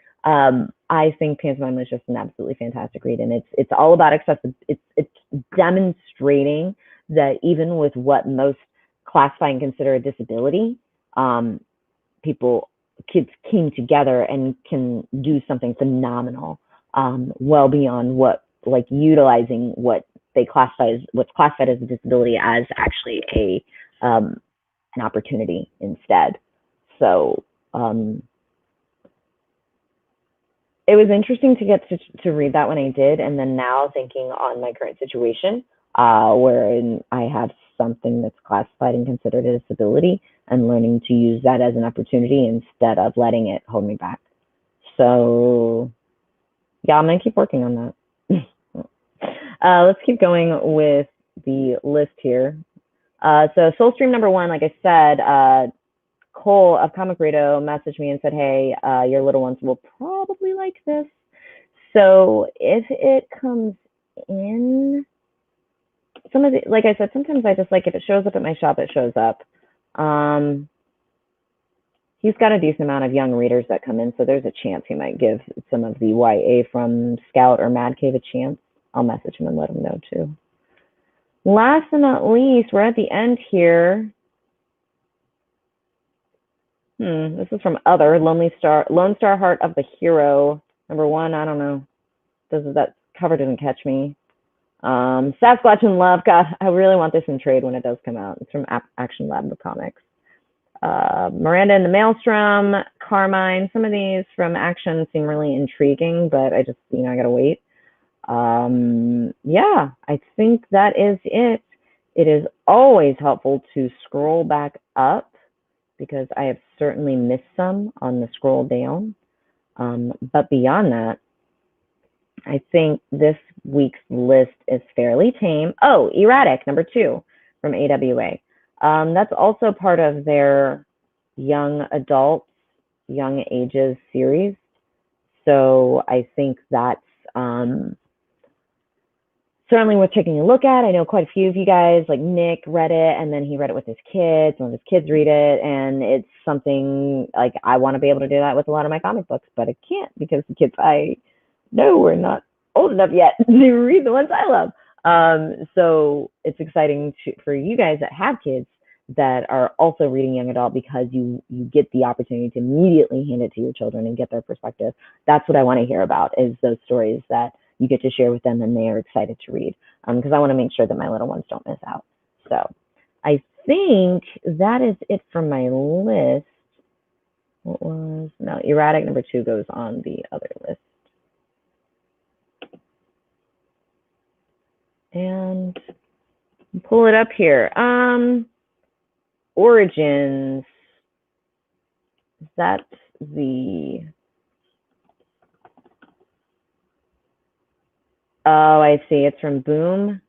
Speaker 1: I think Pantomime was just an absolutely fantastic read, and it's all about accessibility. It's demonstrating that even with what most classify and consider a disability, kids came together and can do something phenomenal, well beyond what, like, utilizing what's classified as a disability as actually an opportunity instead. So it was interesting to get to read that when I did, and then now thinking on my current situation, wherein I have something that's classified and considered a disability, and learning to use that as an opportunity instead of letting it hold me back. So Yeah, I'm gonna keep working on that. Let's keep going with the list here. So Soulstream number one, like I said, Cole of Comic Burrito messaged me and said, hey, your little ones will probably like this. So if it comes in, some of the, like I said, sometimes I just like if it shows up at my shop, it shows up. He's got a decent amount of young readers that come in, so there's a chance he might give some of the YA from Scout or Mad Cave a chance. I'll message him and let him know too. Last but not least, we're at the end here. This is from Other, Lone Star Heart of the Hero. Number one, I don't know. That cover didn't catch me. Sasquatch in Love. God, I really want this in trade when it does come out. It's from Action Lab Comics. Miranda and the Maelstrom, Carmine. Some of these from Action seem really intriguing, but I just, I gotta wait. Yeah, I think that is it. It is always helpful to scroll back up because I have certainly missed some on the scroll down. But beyond that, I think this week's list is fairly tame. Oh, Erratic, number 2 from AWA. That's also part of their young adults, young ages series. So I think that's certainly worth taking a look at. I know quite a few of you guys, like Nick, read it, and then he read it with his kids. One of his kids read it, and it's something like I want to be able to do that with a lot of my comic books, but I can't because the kids I know are not old enough yet to read the ones I love. So it's exciting for you guys that have kids that are also reading young adult because you get the opportunity to immediately hand it to your children and get their perspective. That's what I want to hear about, is those stories that you get to share with them and they are excited to read, because I want to make sure that my little ones don't miss out. So I think that is it for my list. What was, no, Erratic number 2 goes on the other list. And pull it up here. Origins. That's the... Oh, I see. It's from Boom.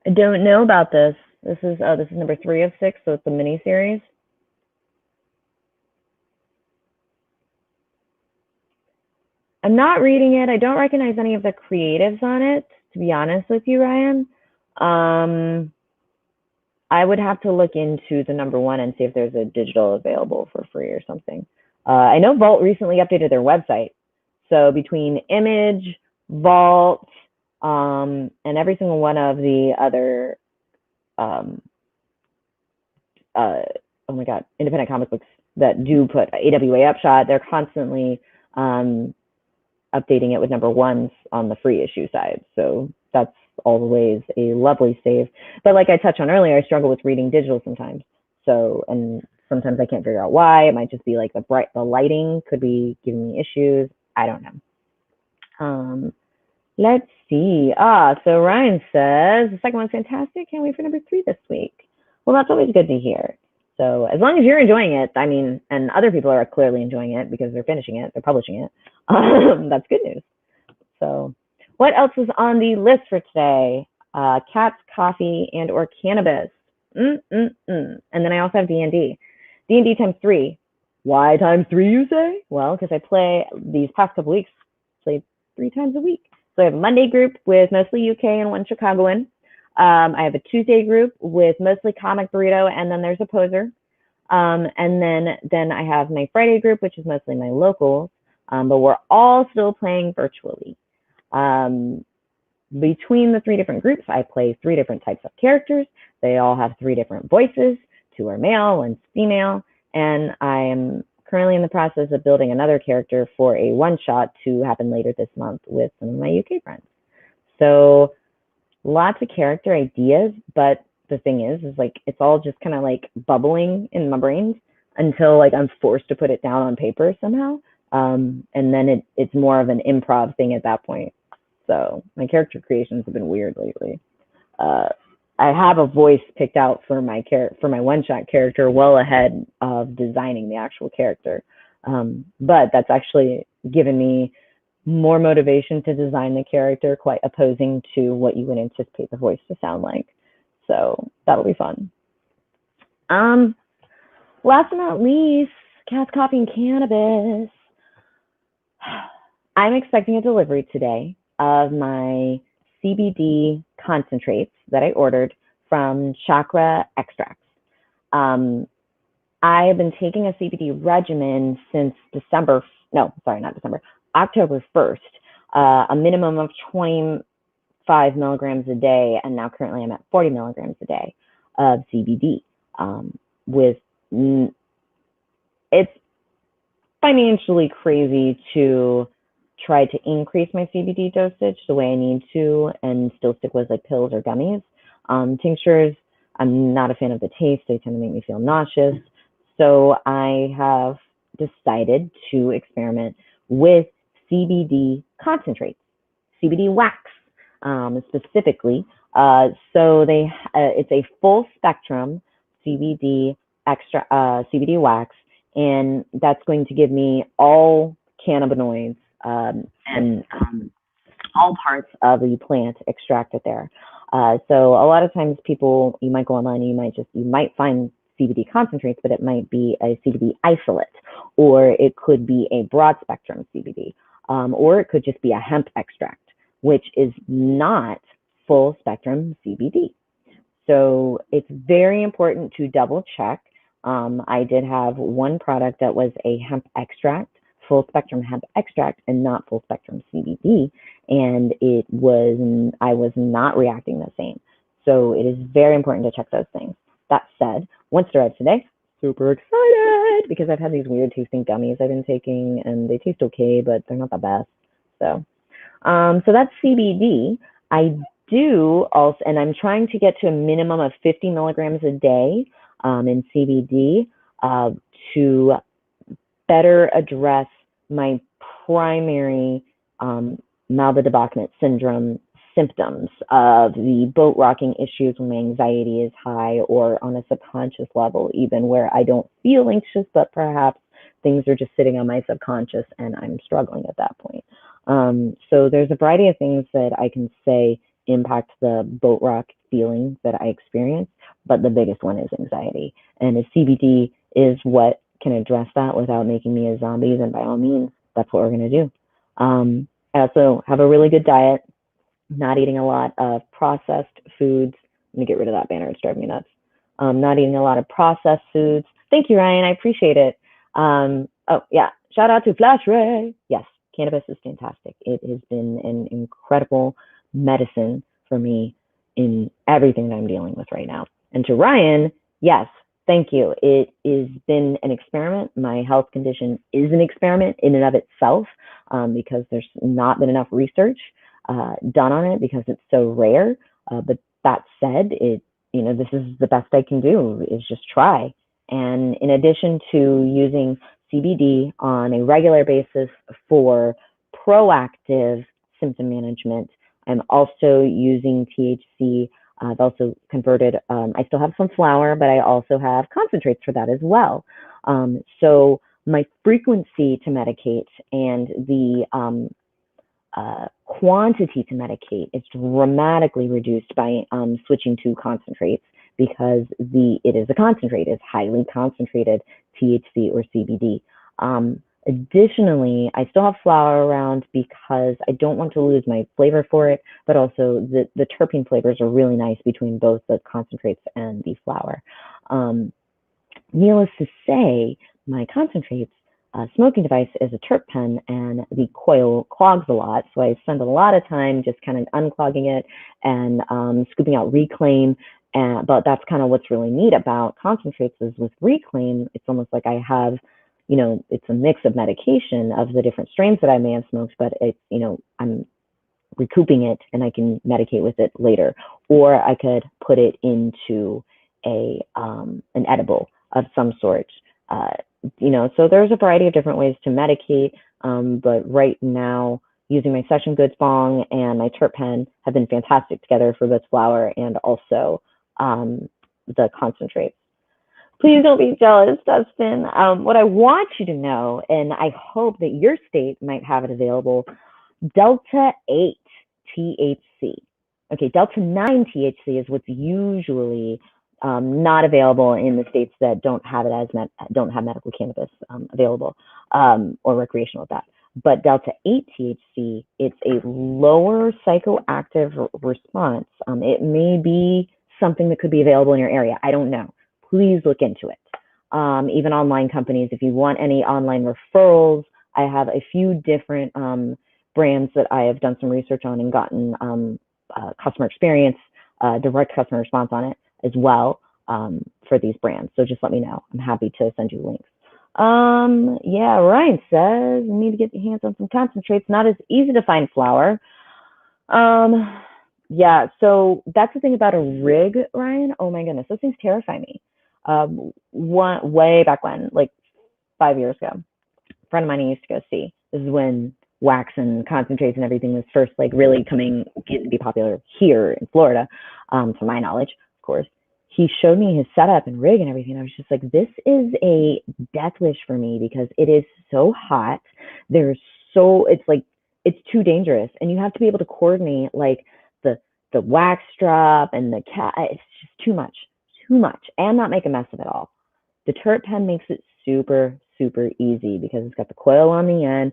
Speaker 1: I don't know about this. This is number 3 of 6, so it's a mini series. I'm not reading it. I don't recognize any of the creatives on it, to be honest with you, Ryan. I would have to look into the number 1 and see if there's a digital available for free or something. I know Vault recently updated their website. So between Image, Vault, and every single one of the other, oh my God, independent comic books that do put AWA Upshot, they're constantly updating it with number 1s on the free issue side. So that's always a lovely save. But like I touched on earlier, I struggle with reading digital sometimes. So, and sometimes I can't figure out why. It might just be like the lighting could be giving me issues. I don't know. Let's see. So Ryan says the second one's fantastic. Can't wait for number 3 this week. Well, that's always good to hear. So as long as you're enjoying it, I mean, and other people are clearly enjoying it because they're finishing it, they're publishing it. That's good news. So what else is on the list for today? Cats, coffee, and or cannabis. And then I also have D&D. D&D times 3. Why times 3, you say? Well, because I play these past couple weeks, played 3 times a week. So I have a Monday group with mostly UK and 1 Chicagoan. I have a Tuesday group with mostly Comic Burrito, and then there's a poser. And then I have my Friday group, which is mostly my locals, but we're all still playing virtually. Between the 3 different groups, I play 3 different types of characters. They all have 3 different voices. 2 are male, 1's female, and I am currently in the process of building another character for a one-shot to happen later this month with some of my UK friends. So lots of character ideas, but the thing is like it's all just kind of like bubbling in my brains until like I'm forced to put it down on paper somehow. And then it's more of an improv thing at that point. So my character creations have been weird lately. I have a voice picked out for my for my one-shot character well ahead of designing the actual character. But that's actually given me more motivation to design the character, quite opposing to what you would anticipate the voice to sound like. So that'll be fun. Um, Last but not least, Cat's Coffee and Cannabis. I'm expecting a delivery today of my CBD concentrates that I ordered from Chakra Extracts. Um, I have been taking a CBD regimen since October 1st, a minimum of 25 milligrams a day, and now currently I'm at 40 milligrams a day of CBD. With It's financially crazy to try to increase my CBD dosage the way I need to and still stick with like pills or gummies. Tinctures, I'm not a fan of the taste. They tend to make me feel nauseous. So I have decided to experiment with CBD concentrates, CBD wax specifically. It's a full spectrum CBD CBD wax, and that's going to give me all cannabinoids and all parts of the plant extracted there. So a lot of times people, you might go online and you might find CBD concentrates, but it might be a CBD isolate, or it could be a broad spectrum CBD, or it could just be a hemp extract, which is not full spectrum CBD. So it's very important to double check. I did have one product that was a hemp extract, full spectrum hemp extract, and not full spectrum CBD, and I was not reacting the same. So it is very important to check those things. That said, once arrived today, super excited because I've had these weird tasting gummies I've been taking, and they taste okay, but they're not the best. So that's CBD. I do also, and I'm trying to get to a minimum of 50 milligrams a day in CBD to better address my primary Malba-Debachmet syndrome symptoms of the boat rocking issues when my anxiety is high, or on a subconscious level, even where I don't feel anxious, but perhaps things are just sitting on my subconscious and I'm struggling at that point. So there's a variety of things that I can say impact the boat rock feeling that I experience, but the biggest one is anxiety. And if CBD is what can address that without making me a zombie, then by all means, that's what we're going to do. I also have a really good diet, not eating a lot of processed foods. Let me get rid of that banner. It's driving me nuts. Not eating a lot of processed foods. Thank you, Ryan. I appreciate it. Oh, yeah. Shout out to Flash Ray. Yes, cannabis is fantastic. It has been an incredible medicine for me in everything that I'm dealing with right now. And to Ryan, yes, thank you. It has been an experiment. My health condition is an experiment in and of itself, because there's not been enough research done on it because it's so rare. But that said, this is the best I can do, is just try. And in addition to using CBD on a regular basis for proactive symptom management, I'm also using THC. I've also converted, I still have some flower, but I also have concentrates for that as well. So my frequency to medicate and the quantity to medicate is dramatically reduced by switching to concentrates, because it is a concentrate, it's highly concentrated THC or CBD. Additionally, I still have flower around because I don't want to lose my flavor for it, but also the terpene flavors are really nice between both the concentrates and the flower. Needless to say, my concentrates smoking device is a terp pen, and the coil clogs a lot, so I spend a lot of time just kind of unclogging it and scooping out Reclaim. But that's kind of what's really neat about concentrates, is with Reclaim, it's almost like I have, it's a mix of medication of the different strains that I may have smoked, but I'm recouping it and I can medicate with it later, or I could put it into an edible of some sort. So there's a variety of different ways to medicate, but right now, using my Session Goods bong and my terp pen have been fantastic together for both flower and also the concentrates. Please don't be jealous, Dustin. What I want you to know, and I hope that your state might have it available, Delta 8 THC. Okay, Delta 9 THC is what's usually not available in the states that don't have it as don't have medical cannabis available or recreational with that. But Delta 8 THC, it's a lower psychoactive response. It may be something that could be available in your area. I don't know. Please look into it. Even online companies, if you want any online referrals, I have a few different brands that I have done some research on and gotten customer experience, direct customer response on it as well for these brands. So just let me know. I'm happy to send you links. Yeah, Ryan says, you need to get your hands on some concentrates. Not as easy to find flower. Yeah, so that's the thing about a rig, Ryan. Oh my goodness, those things terrify me. Way back when, like 5 years ago, a friend of mine I used to go see. This is when wax and concentrates and everything was first like really coming to be popular here in Florida, to my knowledge, of course. He showed me his setup and rig and everything. I was just like, this is a death wish for me because it is so hot. It's too dangerous, and you have to be able to coordinate like the wax strap and the cat. It's just too much, and not make a mess of it all. The terp pen makes it super easy because it's got the coil on the end.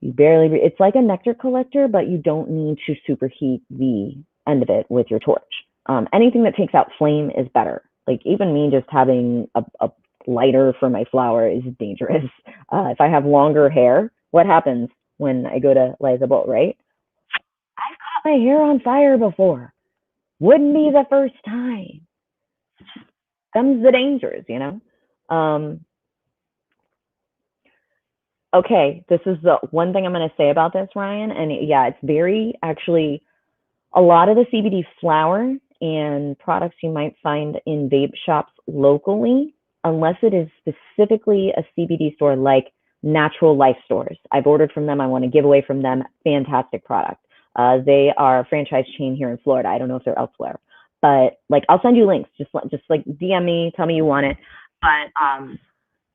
Speaker 1: It's like a nectar collector, but you don't need to superheat the end of it with your torch. Anything that takes out flame is better. Like even me just having a lighter for my flower is dangerous. If I have longer hair, what happens when I go to light the bolt, right? I've caught my hair on fire before. Wouldn't be the first time. Them's the dangers, you know? Okay, this is the one thing I'm going to say about this, Ryan. And yeah, it's very actually a lot of the CBD flower and products you might find in vape shops locally, unless it is specifically a CBD store like Natural Life Stores. I've ordered from them. I want to give away from them. Fantastic product. They are a franchise chain here in Florida. I don't know if they're elsewhere, but like I'll send you links. Just like DM me, tell me you want it. But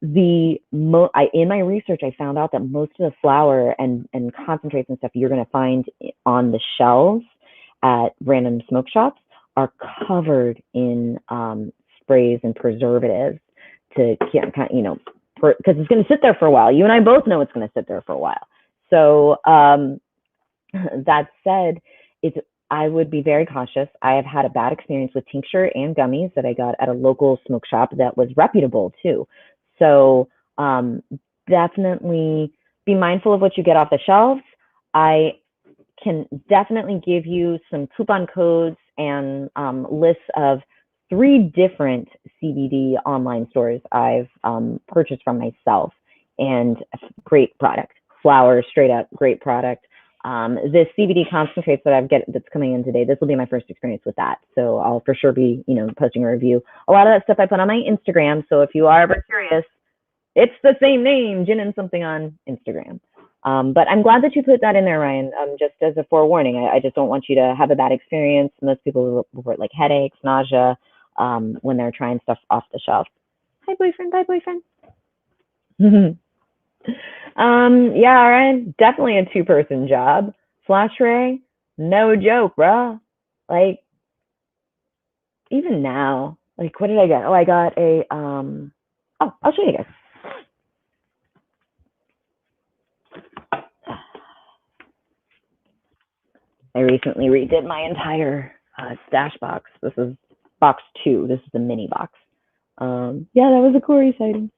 Speaker 1: in my research, I found out that most of the flower and concentrates and stuff you're going to find on the shelves at random smoke shops are covered in sprays and preservatives to kind of, you know, because it's going to sit there for a while. You and I both know it's going to sit there for a while. So that said, I would be very cautious. I have had a bad experience with tincture and gummies that I got at a local smoke shop that was reputable too. So definitely be mindful of what you get off the shelves. I can definitely give you some coupon codes and lists of 3 different CBD online stores I've purchased from myself, and great product. Flower, straight up, great product. This CBD concentrates that that's coming in today, this will be my first experience with that. So I'll for sure be, you know, posting a review. A lot of that stuff I put on my Instagram. So if you are ever curious, it's the same name, Gin and something on Instagram. But I'm glad that you put that in there, Ryan. Just as a forewarning, I just don't want you to have a bad experience. Most people report like headaches, nausea, when they're trying stuff off the shelf. Hi, boyfriend. Bye, boyfriend. Yeah, Ryan, definitely a 2-person job. Flash Ray, no joke, bro. Like, even now, like, what did I get? Oh, I got a, I'll show you guys. I recently redid my entire stash box. This is box 2. This is the mini box. Yeah, that was a Corey sighting.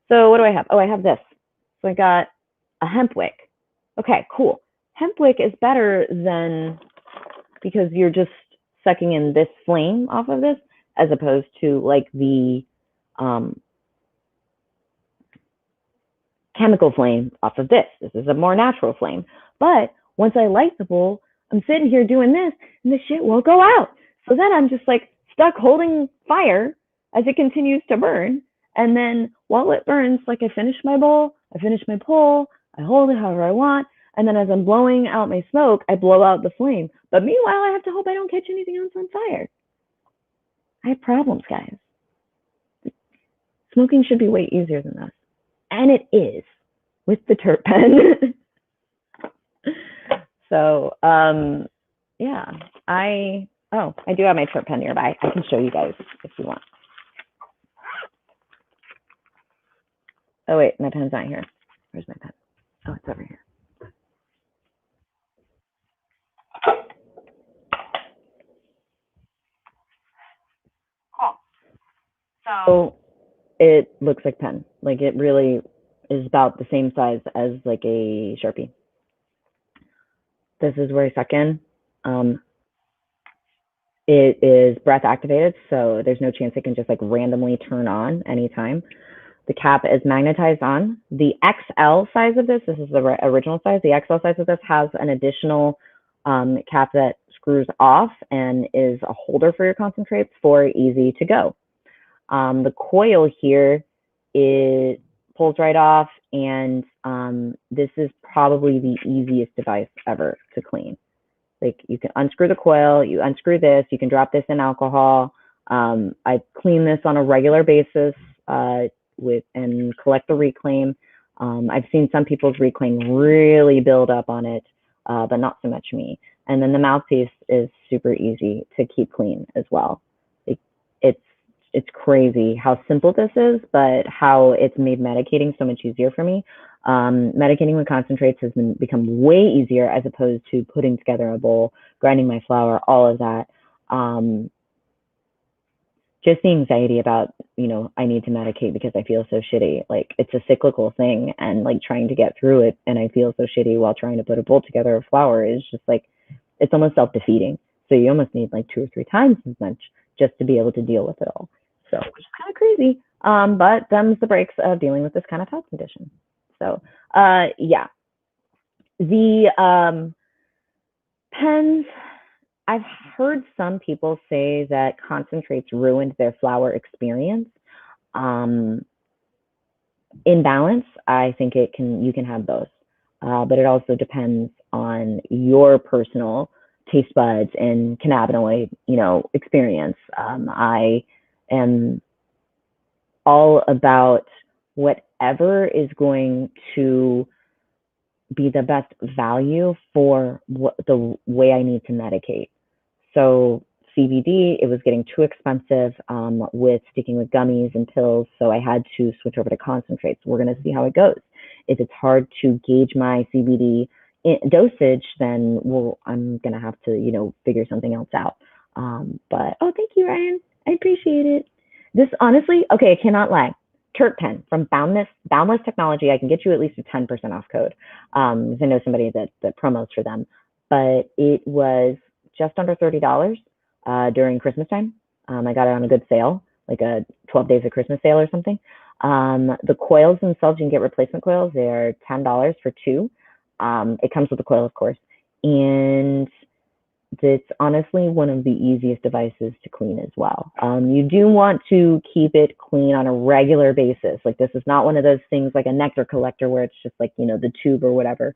Speaker 1: So what do I have? Oh, I have this. So I got a hemp wick. Okay, cool. Hemp wick is better than, because you're just sucking in this flame off of this, as opposed to like the chemical flame off of this. This is a more natural flame. But once I light the bowl, I'm sitting here doing this, and the shit won't go out. So then I'm just like stuck holding fire as it continues to burn. And then while it burns, like I finish my bowl, I finish my pull, I hold it however I want. And then as I'm blowing out my smoke, I blow out the flame. But meanwhile, I have to hope I don't catch anything else on fire. I have problems, guys. Smoking should be way easier than this. And it is with the terp pen. So, yeah, I do have my terp pen nearby. I can show you guys if you want. Oh wait, my pen's not here. Where's my pen? Oh, it's over here. Cool. So it looks like pen. Like it really is about the same size as like a Sharpie. This is where I suck in. It is breath activated, so there's no chance it can just like randomly turn on anytime. The cap is magnetized on. The XL size of this is the original size. The XL size of this has an additional cap that screws off and is a holder for your concentrates for easy to go. The coil here, it pulls right off, and this is probably the easiest device ever to clean. Like you can unscrew the coil, you unscrew this, you can drop this in alcohol. I clean this on a regular basis and collect the reclaim. I've seen some people's reclaim really build up on it, but not so much me. And then the mouthpiece is super easy to keep clean as well. It's crazy how simple this is, but how it's made medicating so much easier for me. Medicating with concentrates has become way easier as opposed to putting together a bowl, grinding my flour, all of that. Just the anxiety about, I need to medicate because I feel so shitty. Like it's a cyclical thing, and like trying to get through it, and I feel so shitty while trying to put a bowl together of flour is just like, it's almost self-defeating. So you almost need like 2 or 3 times as much just to be able to deal with it all. So which is kind of crazy. But them's the breaks of dealing with this kind of health condition. So yeah. The pens, I've heard some people say that concentrates ruined their flour experience. In balance, I think you can have both. But it also depends on your personal taste buds and cannabinoid, experience. I am all about whatever is going to be the best value for the way I need to medicate. So CBD, it was getting too expensive with sticking with gummies and pills, so I had to switch over to concentrates. We're going to see how it goes. If it's hard to gauge my CBD dosage, then I'm going to have to, figure something else out. But, thank you, Ryan. I appreciate it. This honestly, okay, I cannot lie. Terp pen from Boundless Technology. I can get you at least a 10% off code. I know somebody that promos for them, but it was just under $30 during Christmas time. I got it on a good sale, like a 12 days of Christmas sale or something. The coils themselves, you can get replacement coils. They are $10 for 2. It comes with the coil, of course, and it's honestly one of the easiest devices to clean as well. You do want to keep it clean on a regular basis. Like this is not one of those things like a nectar collector where it's just like, the tube or whatever.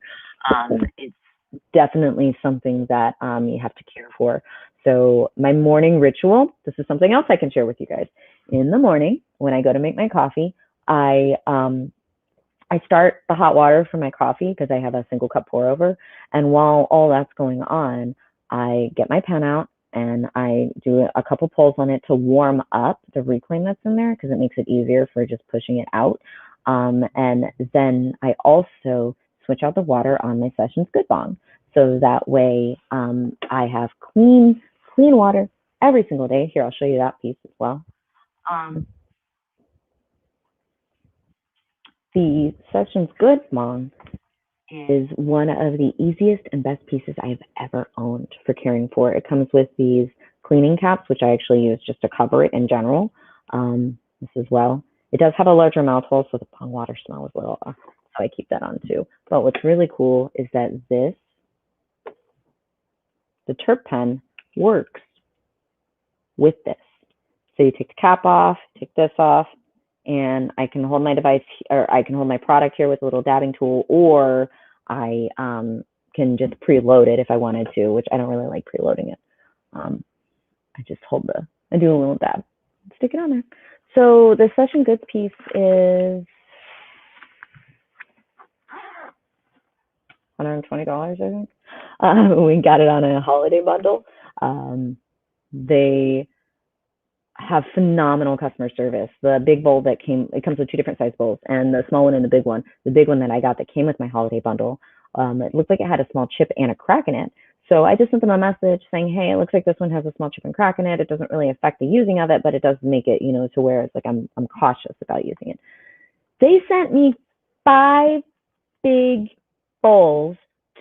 Speaker 1: It's definitely something that you have to care for. So my morning ritual, this is something else I can share with you guys. In the morning, when I go to make my coffee, I start the hot water for my coffee because I have a single cup pour over. And while all that's going on, I get my pen out and I do a couple pulls on it to warm up the reclaim that's in there because it makes it easier for just pushing it out. And then I also switch out the water on my Sessions Good Bong. So that way I have clean water every single day. Here, I'll show you that piece as well. The Sessions Good Bong is one of the easiest and best pieces I've ever owned for caring for. It comes with these cleaning caps, which I actually use just to cover it in general. This as well. It does have a larger mouth hole, so the pong water smell is a little off, so I keep that on too. But what's really cool is that the terp pen works with this. So you take the cap off, take this off, and I can hold my device, or I can hold my product here with a little dabbing tool, or I can just preload it if I wanted to, which I don't really like preloading it. I just I do a little dab, stick it on there. So the session goods piece is $120, I think. We got it on a holiday bundle. They have phenomenal customer service. The big bowl that it comes with two different size bowls, and the small one and the big one. The big one that I got that came with my holiday bundle, it looked like it had a small chip and a crack in it. So I just sent them a message saying, hey, it looks like this one has a small chip and crack in it. It doesn't really affect the using of it, but it does make it, to where it's like I'm cautious about using it. They sent me 5 big bowls,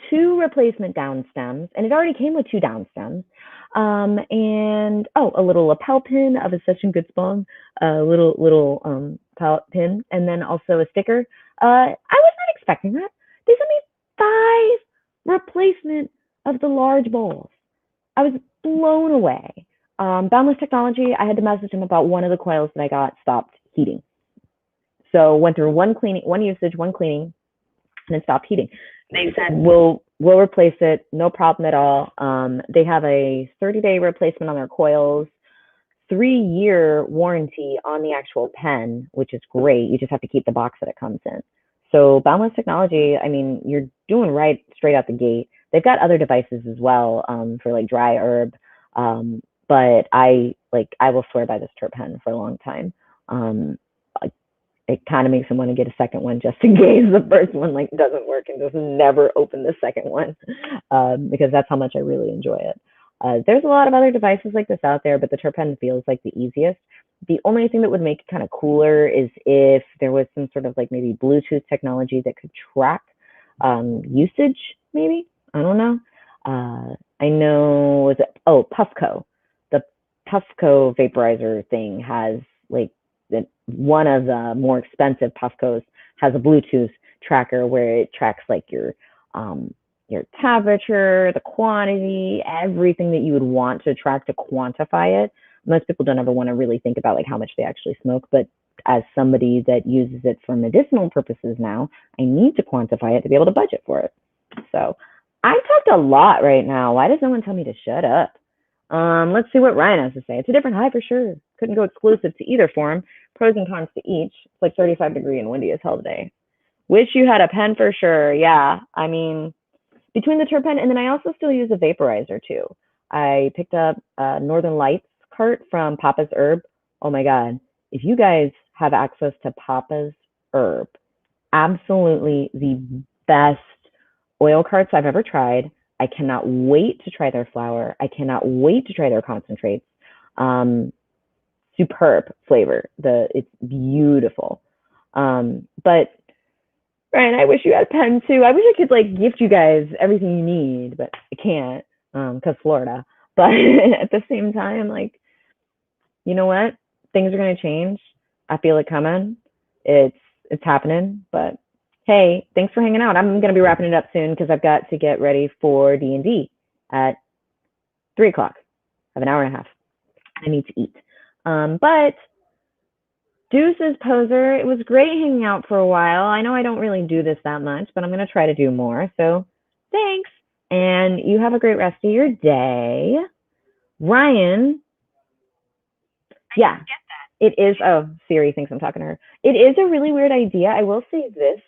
Speaker 1: 2 replacement down stems, and it already came with 2 down stems. And a little lapel pin of a Session Goods bong, a little pin, and then also a sticker. I was not expecting that. They sent me 5 replacement of the large bowls. I was blown away. Boundless Technology, I had to message them about one of the coils that I got stopped heating. So went through one usage, one cleaning, and it stopped heating. They said, we'll replace it, no problem at all. They have a 30-day replacement on their coils, 3-year warranty on the actual pen, which is great. You just have to keep the box that it comes in. So Boundless Technology, I mean, you're doing right straight out the gate. They've got other devices as well for like dry herb, but I will swear by this terp pen for a long time. It kind of makes them want to get a second one just in case the first one doesn't work and just never open the second one, because that's how much I really enjoy it. There's a lot of other devices like this out there, but the terp pen feels like the easiest. The only thing that would make it kind of cooler is if there was some sort of maybe Bluetooth technology that could track usage, maybe. I don't know. I know, Puffco. The Puffco vaporizer thing has one of the more expensive Puffcos has a Bluetooth tracker where it tracks your temperature, the quantity, everything that you would want to track to quantify it. Most people don't ever want to really think about how much they actually smoke, but as somebody that uses it for medicinal purposes now, I need to quantify it to be able to budget for it. So I talked a lot right now. Why does no one tell me to shut up? Let's see what Ryan has to say. It's a different high for sure. Couldn't go exclusive to either form. Pros and cons to each. It's like 35 degree and windy as hell today. Wish you had a pen for sure. Yeah, I mean, between the terp pen, and then I also still use a vaporizer too. I picked up a Northern Lights cart from Papa's Herb. Oh my God. If you guys have access to Papa's Herb, absolutely the best oil carts I've ever tried. I cannot wait to try their flower. I cannot wait to try their concentrates. Superb flavor. It's beautiful. But Ryan, I wish you had a pen too. I wish I could gift you guys everything you need, but I can't because Florida. But at the same time, you know what? Things are going to change. I feel it coming. It's happening. But hey, thanks for hanging out. I'm going to be wrapping it up soon because I've got to get ready for D&D at 3 o'clock. I have an hour and a half. I need to eat. But deuces, poser. It was great hanging out for a while. I know I don't really do this that much, but I'm going to try to do more. So thanks. And you have a great rest of your day. Ryan. Yeah, it is. Oh, Siri thinks I'm talking to her. It is a really weird idea. I will say this,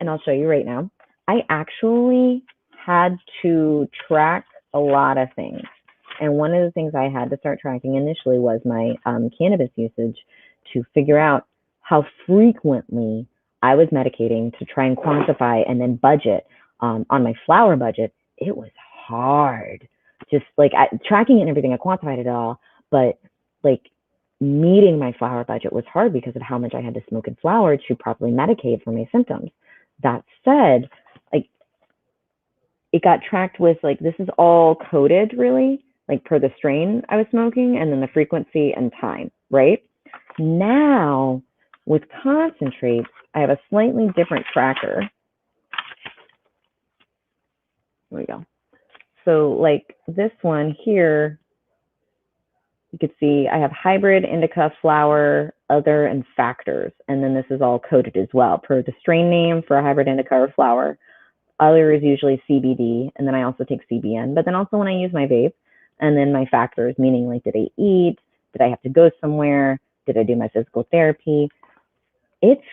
Speaker 1: and I'll show you right now. I actually had to track a lot of things. And one of the things I had to start tracking initially was my cannabis usage to figure out how frequently I was medicating to try and quantify and then budget on my flower budget. It was hard. Just tracking it and everything, I quantified it all, but meeting my flower budget was hard because of how much I had to smoke in flower to properly medicate for my symptoms. That said, it got tracked with this is all coded really, per the strain I was smoking and then the frequency and time, right? Now with concentrates, I have a slightly different tracker. There we go. So this one here, you could see I have hybrid, indica, flower, other, and factors. And then this is all coded as well per the strain name for a hybrid, indica, or flower. Other is usually CBD, and then I also take CBN. But then also when I use my vape, and then my factors, meaning like, did I eat? Did I have to go somewhere? Did I do my physical therapy? It's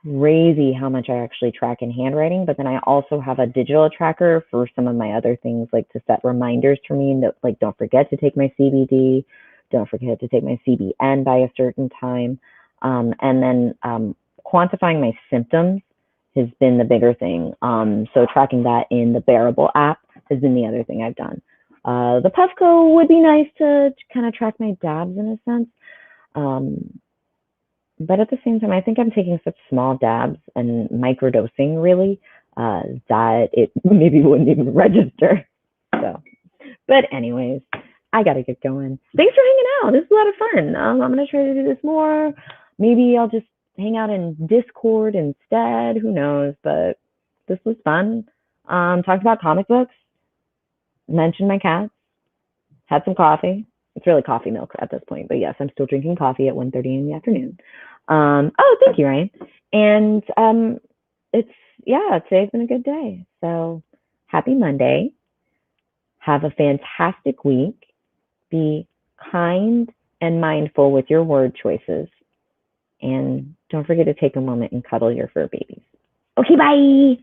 Speaker 1: crazy how much I actually track in handwriting, but then I also have a digital tracker for some of my other things, like to set reminders for me, and like, don't forget to take my CBD, don't forget to take my CBN by a certain time. And then quantifying my symptoms has been the bigger thing. So tracking that in the Bearable app has been the other thing I've done. The Puffco would be nice to kind of track my dabs in a sense. Um, but at the same time, I think I'm taking such small dabs and microdosing really that it maybe wouldn't even register. So, but anyways, I gotta get going. Thanks for hanging out. This is a lot of fun. I'm gonna try to do this more. Maybe I'll just hang out in Discord instead. Who knows? But this was fun. Talked about comic books. Mentioned my cats. Had some coffee. It's really coffee milk at this point, but yes, I'm still drinking coffee at 1:30 in the afternoon. Oh, thank you, Ryan. And it's yeah, today's been a good day. So happy Monday. Have a fantastic week. Be kind and mindful with your word choices. And don't forget to take a moment and cuddle your fur babies. Okay, bye.